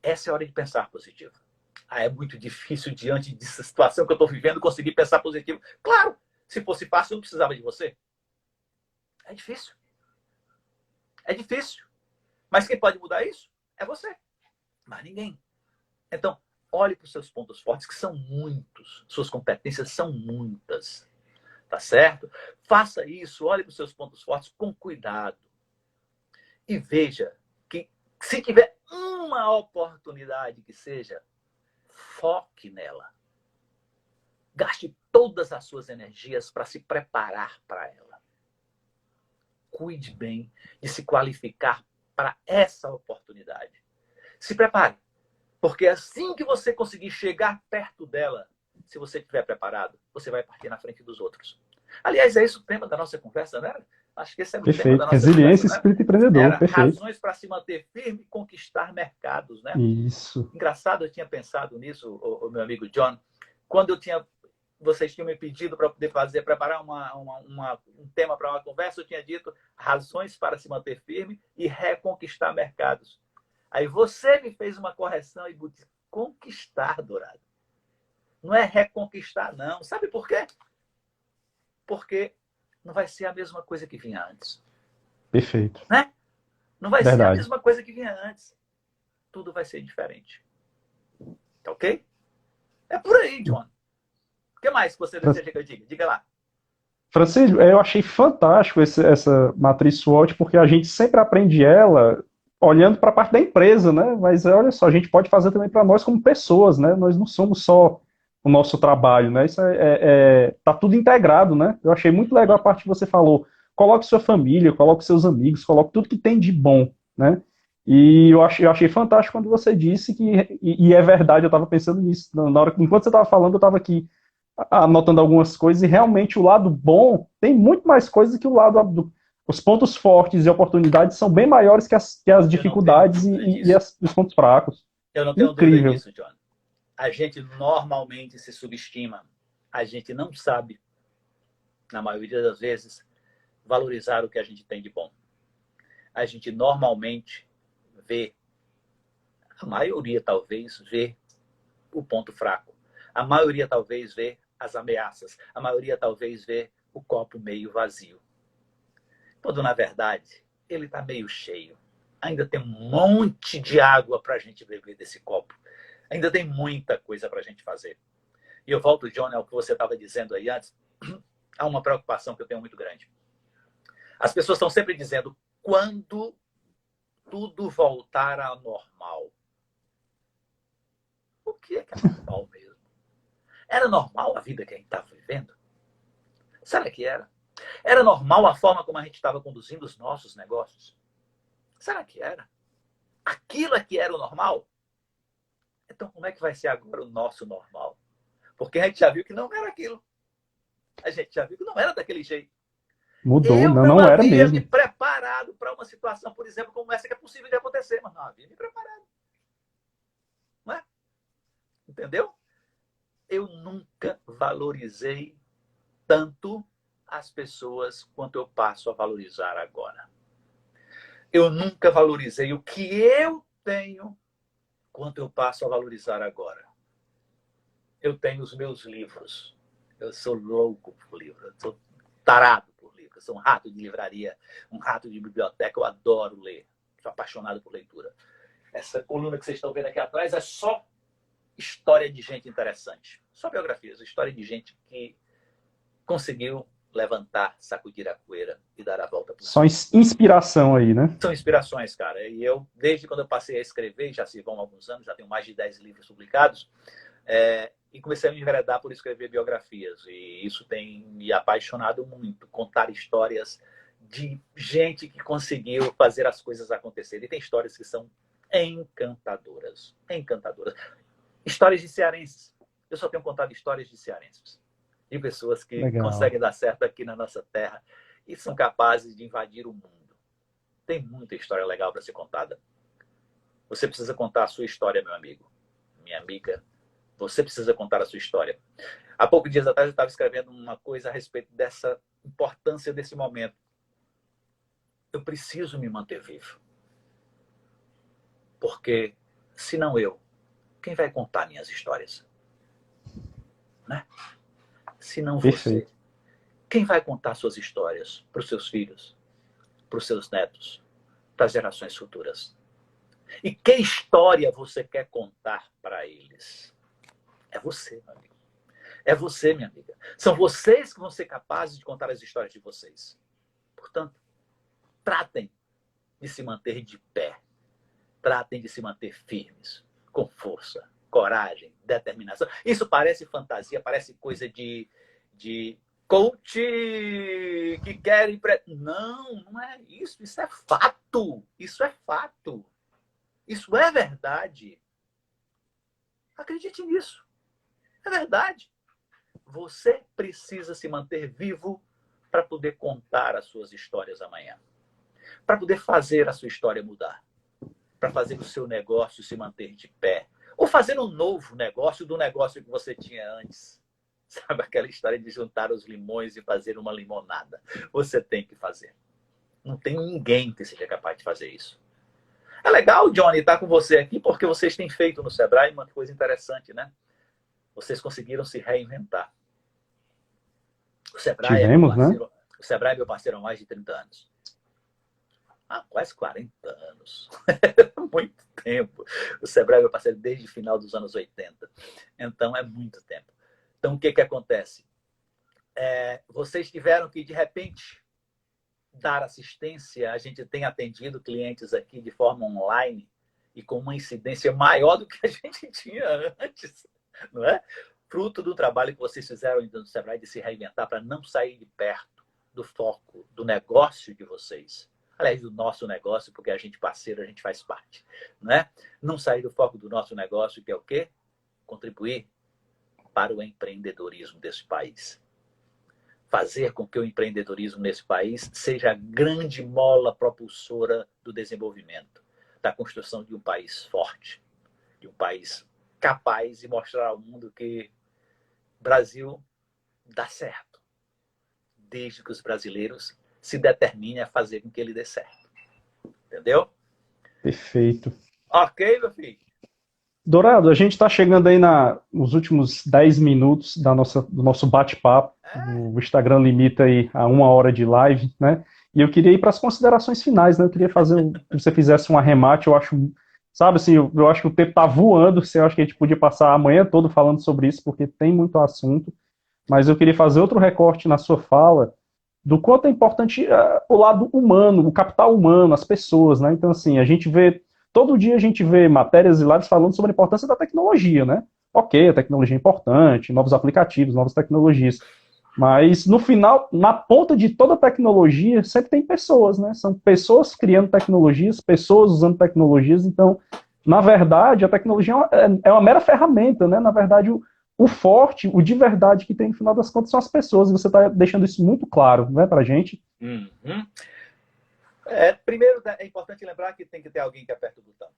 Essa é a hora de pensar positivo. É muito difícil, diante dessa situação que eu estou vivendo, conseguir pensar positivo. Claro, se fosse fácil, eu não precisava de você. É difícil. É difícil. Mas quem pode mudar isso é você. Mas ninguém. Então, olhe para os seus pontos fortes, que são muitos. Suas competências são muitas. Tá certo? Faça isso, olhe para os seus pontos fortes com cuidado. E veja que, se tiver uma oportunidade que seja, foque nela. Gaste todas as suas energias para se preparar para ela. Cuide bem de se qualificar para essa oportunidade. Se prepare. Porque assim que você conseguir chegar perto dela, se você estiver preparado, você vai partir na frente dos outros. Aliás, é esse o tema da nossa conversa, né? Acho que esse é o tema da Perfeito. nossa Resiliência e conversa, né? espírito empreendedor. Era Perfeito. razões para se manter firme e conquistar mercados, né? Isso. Engraçado, eu tinha pensado nisso, o meu amigo John, quando vocês tinham me pedido para poder preparar um tema para uma conversa, eu tinha dito razões para se manter firme e reconquistar mercados. Aí você me fez uma correção e disse, conquistar, Dourado. Não é reconquistar, não. Sabe por quê? Porque não vai ser a mesma coisa que vinha antes. Perfeito. Né? Não vai ser a Verdade. mesma coisa que vinha antes. Tudo vai ser diferente. Tá ok? É por aí, John. O que mais que você deseja que eu diga? Diga lá. Francisco, eu achei fantástico essa matriz SWOT, porque a gente sempre aprende ela olhando para a parte da empresa, né? Mas olha só, a gente pode fazer também para nós como pessoas, né? Nós não somos só o nosso trabalho, né? Isso tá tudo integrado, né? Eu achei muito legal a parte que você falou. Coloque sua família, coloque seus amigos, coloque tudo que tem de bom, né? E eu achei fantástico quando você disse que, e é verdade, eu estava pensando nisso. Na hora, enquanto você estava falando, eu estava aqui anotando algumas coisas, e realmente o lado bom tem muito mais coisas que o lado os pontos fortes e oportunidades são bem maiores que as dificuldades os pontos fracos. Eu não tenho dúvida Incrível. disso, John. A gente normalmente se subestima. A gente não sabe, na maioria das vezes, valorizar o que a gente tem de bom. A gente normalmente vê, a maioria talvez vê o ponto fraco. A maioria talvez vê as ameaças. A maioria talvez vê o copo meio vazio. Quando, na verdade, ele está meio cheio. Ainda tem um monte de água para a gente beber desse copo. Ainda tem muita coisa para a gente fazer. E eu volto, John, ao que você estava dizendo aí antes. Há uma preocupação que eu tenho muito grande. As pessoas estão sempre dizendo, quando tudo voltar ao normal. O que é normal mesmo? Era normal a vida que a gente estava vivendo? Será que era? Era normal a forma como a gente estava conduzindo os nossos negócios? Será que era? Aquilo é que era o normal? Então, como é que vai ser agora o nosso normal? Porque a gente já viu que não era aquilo. A gente já viu que não era daquele jeito. Mudou, Eu não era havia me mesmo. preparado para uma situação, por exemplo, como essa que é possível de acontecer, mas não havia me preparado. Não é? Entendeu? Eu nunca valorizei tanto as pessoas quanto eu passo a valorizar agora. Eu nunca valorizei o que eu tenho quanto eu passo a valorizar agora. Eu tenho os meus livros. Eu sou louco por livro. Eu sou tarado por livro. Eu sou um rato de livraria, um rato de biblioteca. Eu adoro ler. Sou apaixonado por leitura. Essa coluna que vocês estão vendo aqui atrás é só história de gente interessante. Só biografias. História de gente que conseguiu levantar, sacudir a poeira e dar a volta por Só cima. inspiração aí, né? São inspirações, cara. E eu, desde quando eu passei a escrever, já se vão alguns anos, já tenho mais de 10 livros publicados, e comecei a me enveredar por escrever biografias. E isso tem me apaixonado muito, contar histórias de gente que conseguiu fazer as coisas acontecerem. E tem histórias que são encantadoras. Encantadoras. Histórias de cearenses. Eu só tenho contado histórias de cearenses. De pessoas que Legal. conseguem dar certo aqui na nossa terra e são capazes de invadir o mundo. Tem muita história legal para ser contada. Você precisa contar a sua história, meu amigo, minha amiga, Você precisa contar a sua história. Há poucos dias atrás eu estava escrevendo uma coisa a respeito dessa importância desse momento. Eu preciso me manter vivo. Porque, se não eu, quem vai contar minhas histórias? Né? Se não você, Perfeito. quem vai contar suas histórias para os seus filhos, para os seus netos, para as gerações futuras? E que história você quer contar para eles? É você, meu amigo. É você, minha amiga. São vocês que vão ser capazes de contar as histórias de vocês. Portanto, tratem de se manter de pé. Tratem de se manter firmes, com força, coragem, determinação. Isso parece fantasia, parece coisa de coach que quer... Não, não é isso. Isso é fato. Isso é fato. Isso é verdade. Acredite nisso. É verdade. Você precisa se manter vivo para poder contar as suas histórias amanhã. Para poder fazer a sua história mudar. Para fazer o seu negócio se manter de pé. Ou fazer um novo negócio do negócio que você tinha antes. Sabe aquela história de juntar os limões e fazer uma limonada? Você tem que fazer. Não tem ninguém que seja capaz de fazer isso. É legal, Johnny, estar com você aqui, porque vocês têm feito no Sebrae uma coisa interessante, né? Vocês conseguiram se reinventar. O Sebrae é meu Tivemos, né? parceiro, o Sebrae é meu parceiro há mais de 30 anos. Há quase 40 anos. Muito tempo. O Sebrae é meu parceiro desde o final dos anos 80. Então, é muito tempo. Então, o que acontece? Vocês tiveram que, de repente, dar assistência. A gente tem atendido clientes aqui de forma online e com uma incidência maior do que a gente tinha antes, não é? Fruto do trabalho que vocês fizeram no Sebrae de se reinventar para não sair de perto do foco do negócio de vocês. Aliás, do nosso negócio, porque a gente parceiro, a gente faz parte, né? Não sair do foco do nosso negócio, que é o quê? Contribuir para o empreendedorismo desse país. Fazer com que o empreendedorismo nesse país seja a grande mola propulsora do desenvolvimento, da construção de um país forte, de um país capaz de mostrar ao mundo que o Brasil dá certo, desde que os brasileiros se determinem a fazer com que ele dê certo. Entendeu? Perfeito. Ok, meu filho? Dourado, a gente está chegando aí nos últimos 10 minutos do nosso bate-papo. O Instagram limita aí a 1 hora de live, né? E eu queria ir para as considerações finais, né? Eu queria que você fizesse um arremate. Eu acho, sabe assim, eu acho que o tempo está voando. Eu acho que a gente podia passar a manhã toda falando sobre isso, porque tem muito assunto. Mas eu queria fazer outro recorte na sua fala do quanto é importante o lado humano, o capital humano, as pessoas, né? Então, assim, todo dia a gente vê matérias e lives falando sobre a importância da tecnologia, né? Ok, a tecnologia é importante, novos aplicativos, novas tecnologias. Mas, no final, na ponta de toda tecnologia, sempre tem pessoas, né? São pessoas criando tecnologias, pessoas usando tecnologias. Então, na verdade, a tecnologia é uma mera ferramenta, né? Na verdade, o forte, o de verdade que tem no final das contas são as pessoas. E você está deixando isso muito claro, né, para a gente. Uhum. Primeiro, é importante lembrar que tem que ter alguém que aperta o botão.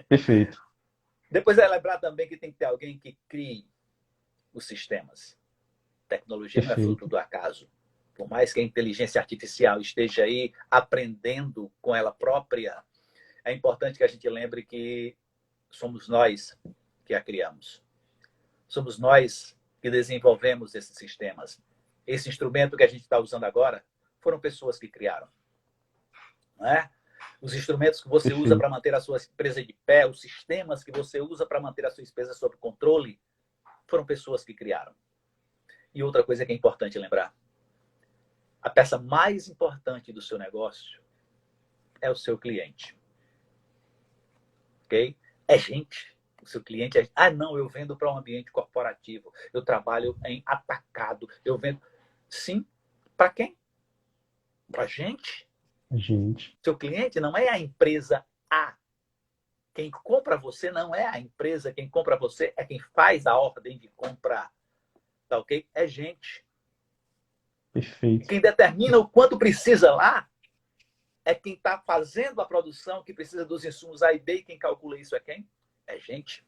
Perfeito. Depois é lembrar também que tem que ter alguém que crie os sistemas. Tecnologia não é fruto do acaso. Por mais que a inteligência artificial esteja aí aprendendo com ela própria, é importante que a gente lembre que somos nós que a criamos. Somos nós que desenvolvemos esses sistemas. Esse instrumento que a gente está usando agora foram pessoas que criaram. Não é? Os instrumentos que você usa para manter a sua empresa de pé, os sistemas que você usa para manter a sua empresa sob controle, foram pessoas que criaram. E outra coisa que é importante lembrar. A peça mais importante do seu negócio é o seu cliente. Ok? É gente. O seu cliente é... Ah, não, eu vendo para um ambiente corporativo. Eu trabalho em atacado. Eu vendo... Sim. Para quem? Para gente. Gente. Seu cliente não é a empresa A. Quem compra você não é a empresa. Quem compra você é quem faz a ordem de comprar. Tá ok? É gente. Perfeito. Quem determina o quanto precisa lá é quem está fazendo a produção, que precisa dos insumos A e B. E quem calcula isso é quem? É gente.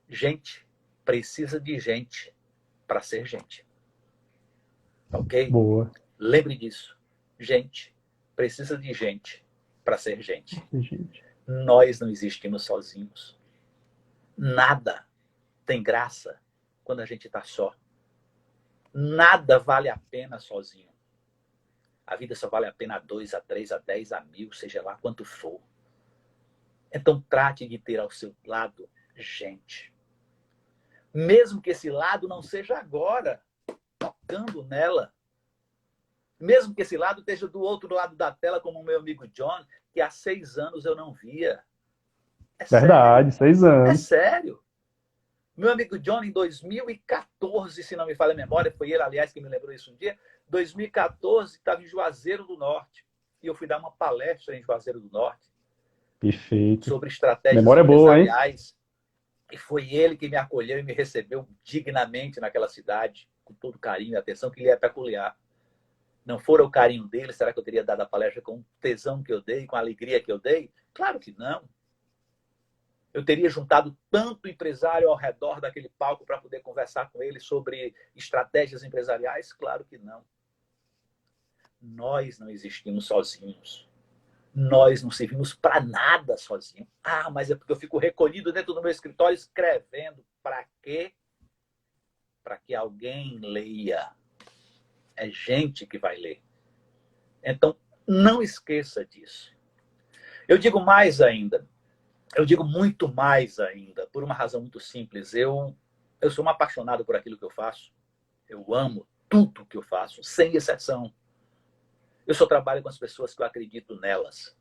Gente precisa de gente para ser gente. Ok? Boa. Lembre disso. Gente precisa de gente para ser gente. Gente. Nós não existimos sozinhos. Nada tem graça quando a gente está só. Nada vale a pena sozinho. A vida só vale a pena a 2, a 3, a 10, a 1000, seja lá quanto for. Então trate de ter ao seu lado gente. Mesmo que esse lado não seja agora, tocando nela. Mesmo que esse lado esteja do outro lado da tela, como o meu amigo John, que há 6 anos eu não via. É Verdade, sério. 6 É anos. sério. Meu amigo John, em 2014, se não me falha a memória, foi ele, aliás, que me lembrou isso um dia, 2014, estava em Juazeiro do Norte. E eu fui dar uma palestra em Juazeiro do Norte Perfeito. sobre estratégias Memória boa, hein? empresariais. E foi ele que me acolheu e me recebeu dignamente naquela cidade, com todo carinho e atenção que lhe é peculiar. Não fora o carinho dele, será que eu teria dado a palestra com o tesão que eu dei, com a alegria que eu dei? Claro que não. Eu teria juntado tanto empresário ao redor daquele palco para poder conversar com ele sobre estratégias empresariais? Claro que não. Nós não existimos sozinhos. Nós não servimos para nada sozinhos. Ah, mas é porque eu fico recolhido dentro do meu escritório escrevendo. Para quê? Para que alguém leia. É gente que vai ler. Então, não esqueça disso. Eu digo mais ainda. Eu digo muito mais ainda, por uma razão muito simples. Eu sou um apaixonado por aquilo que eu faço. Eu amo tudo que eu faço, sem exceção. Eu só trabalho com as pessoas que eu acredito nelas.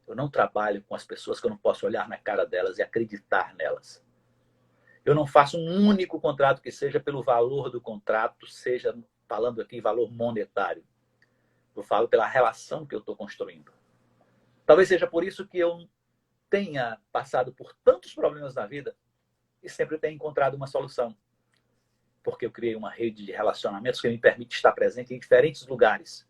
Eu não trabalho com as pessoas que eu não posso olhar na cara delas e acreditar nelas. Eu não faço um único contrato que seja pelo valor do contrato, seja falando aqui valor monetário. Eu falo pela relação que eu estou construindo. Talvez seja por isso que eu tenha passado por tantos problemas na vida e sempre tenha encontrado uma solução. Porque eu criei uma rede de relacionamentos que me permite estar presente em diferentes lugares.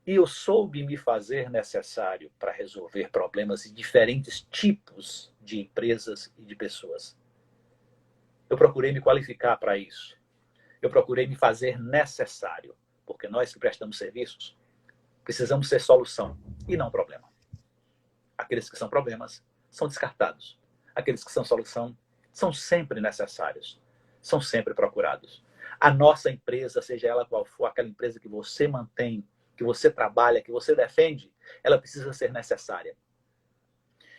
E eu soube me fazer necessário para resolver problemas de diferentes tipos de empresas e de pessoas. Eu procurei me qualificar para isso. Eu procurei me fazer necessário. Porque nós que prestamos serviços, precisamos ser solução e não problema. Aqueles que são problemas são descartados. Aqueles que são solução são sempre necessários. São sempre procurados. A nossa empresa, seja ela qual for, aquela empresa que você mantém, que você trabalha, que você defende, ela precisa ser necessária.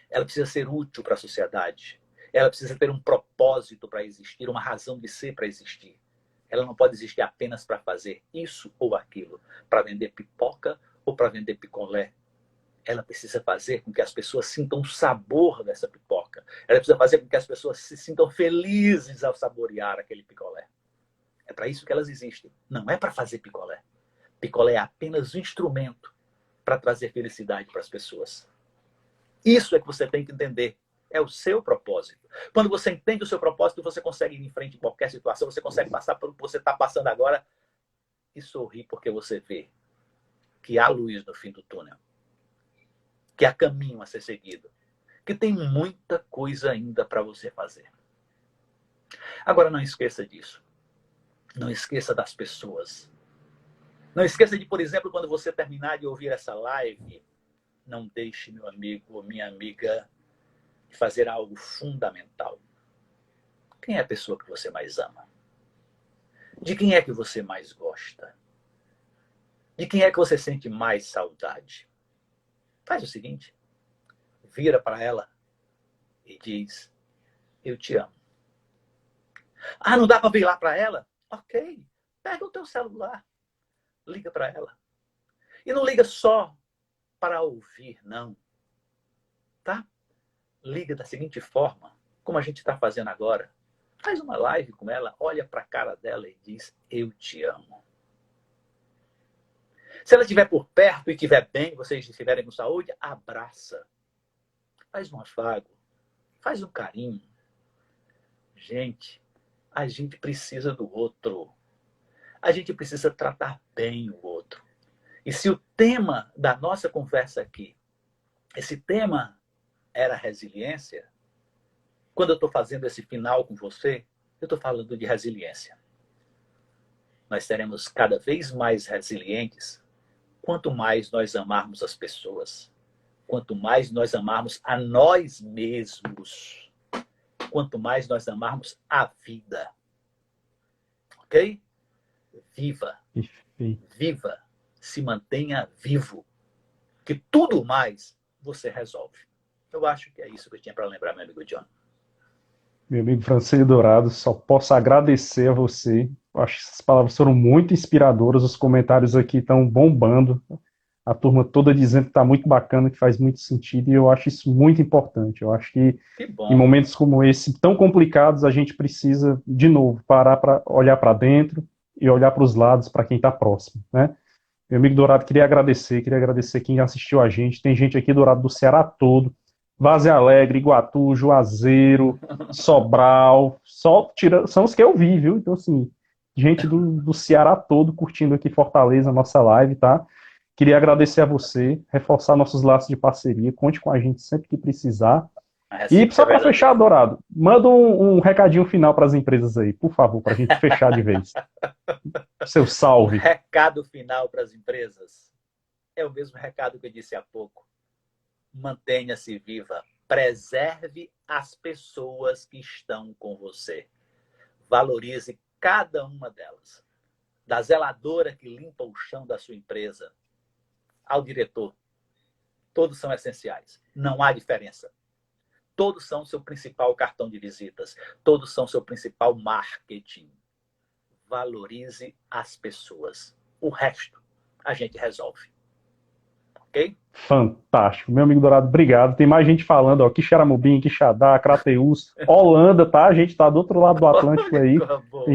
Ela precisa ser útil para a sociedade. Ela precisa ter um propósito para existir, uma razão de ser para existir. Ela não pode existir apenas para fazer isso ou aquilo, para vender pipoca ou para vender picolé. Ela precisa fazer com que as pessoas sintam o sabor dessa pipoca. Ela precisa fazer com que as pessoas se sintam felizes ao saborear aquele picolé. É para isso que elas existem. Não é para fazer picolé. Picolé é apenas um instrumento para trazer felicidade para as pessoas. Isso é que você tem que entender. É o seu propósito. Quando você entende o seu propósito, você consegue ir em frente em qualquer situação, você consegue passar pelo que você está passando agora e sorrir porque você vê que há luz no fim do túnel. Que há caminho a ser seguido. Que tem muita coisa ainda para você fazer. Agora não esqueça disso. Não esqueça das pessoas. Não esqueça de, por exemplo, quando você terminar de ouvir essa live, não deixe, meu amigo ou minha amiga, fazer algo fundamental. Quem é a pessoa que você mais ama? De quem é que você mais gosta? De quem é que você sente mais saudade? Faz o seguinte, vira para ela e diz, eu te amo. Ah, não dá para vir lá para ela? Ok, pega o teu celular, liga para ela. E não liga só para ouvir, não. Tá? Liga da seguinte forma, como a gente está fazendo agora. Faz uma live com ela, olha para a cara dela e diz, eu te amo. Se ela estiver por perto e estiver bem, vocês estiverem com saúde, abraça. Faz um afago, faz um carinho. Gente, a gente precisa do outro. A gente precisa tratar bem o outro. E se o tema da nossa conversa aqui, esse tema era resiliência, Quando eu estou fazendo esse final com você, eu estou falando de resiliência. Nós seremos cada vez mais resilientes quanto mais nós amarmos as pessoas, quanto mais nós amarmos a nós mesmos, quanto mais nós amarmos a vida. Ok? Viva. Viva. Se mantenha vivo. Que tudo mais você resolve. Eu acho que é isso que eu tinha para lembrar, meu amigo John. Meu amigo Francílio Dourado, só posso agradecer a você. Eu acho que essas palavras foram muito inspiradoras. Os comentários aqui estão bombando. A turma toda dizendo que está muito bacana, que faz muito sentido, e eu acho isso muito importante. Eu acho que em momentos como esse, tão complicados, a gente precisa, de novo, parar para olhar para dentro e olhar para os lados, para quem está próximo, né? Meu amigo Dourado, queria agradecer quem assistiu a gente. Tem gente aqui, Dourado, do Ceará todo, Várzea Alegre, Iguatu, Juazeiro, Sobral, são os que eu vi, viu? Então, assim, gente do Ceará todo curtindo aqui Fortaleza, nossa live, tá? Queria agradecer a você, reforçar nossos laços de parceria, conte com a gente sempre que precisar. E só para fechar, Dourado, manda um recadinho final para as empresas aí, por favor, para a gente fechar de vez. Seu salve. O recado final para as empresas é o mesmo recado que eu disse há pouco. Mantenha-se viva. Preserve as pessoas que estão com você. Valorize cada uma delas. Da zeladora que limpa o chão da sua empresa ao diretor. Todos são essenciais. Não há diferença. Todos são seu principal cartão de visitas. Todos são seu principal marketing. Valorize as pessoas. O resto a gente resolve. Ok? Fantástico. Meu amigo Dourado, obrigado. Tem mais gente falando, ó, Quixaramubim, Quixadá, Crateús, Holanda, tá? A gente tá do outro lado do Atlântico aí,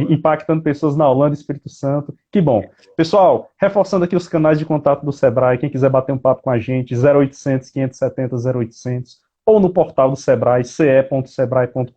impactando pessoas na Holanda, Espírito Santo. Que bom. Pessoal, reforçando aqui os canais de contato do Sebrae, quem quiser bater um papo com a gente, 0800 570 0800, ou no portal do Sebrae, ce.sebrae.com.br,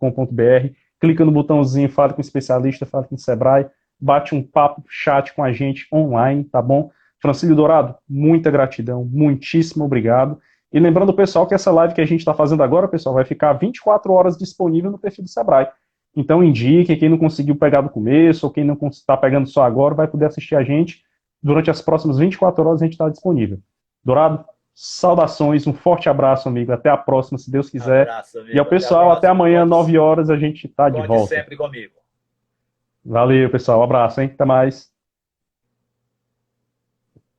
clica no botãozinho, fale com o especialista, fale com o Sebrae, bate um papo, chat com a gente online, tá bom? Francílio Dourado, muita gratidão, muitíssimo obrigado. E lembrando o pessoal que essa live que a gente está fazendo agora, pessoal, vai ficar 24 horas disponível no perfil do Sebrae. Então indique, quem não conseguiu pegar do começo, ou quem não está pegando só agora, vai poder assistir a gente. Durante as próximas 24 horas a gente está disponível. Dourado, saudações, um forte abraço, amigo. Até a próxima, se Deus quiser. Abraço, amigo. E ao pessoal, até amanhã, 9 horas, a gente está de volta. Sempre comigo. Valeu, pessoal. Um abraço, hein? Até mais.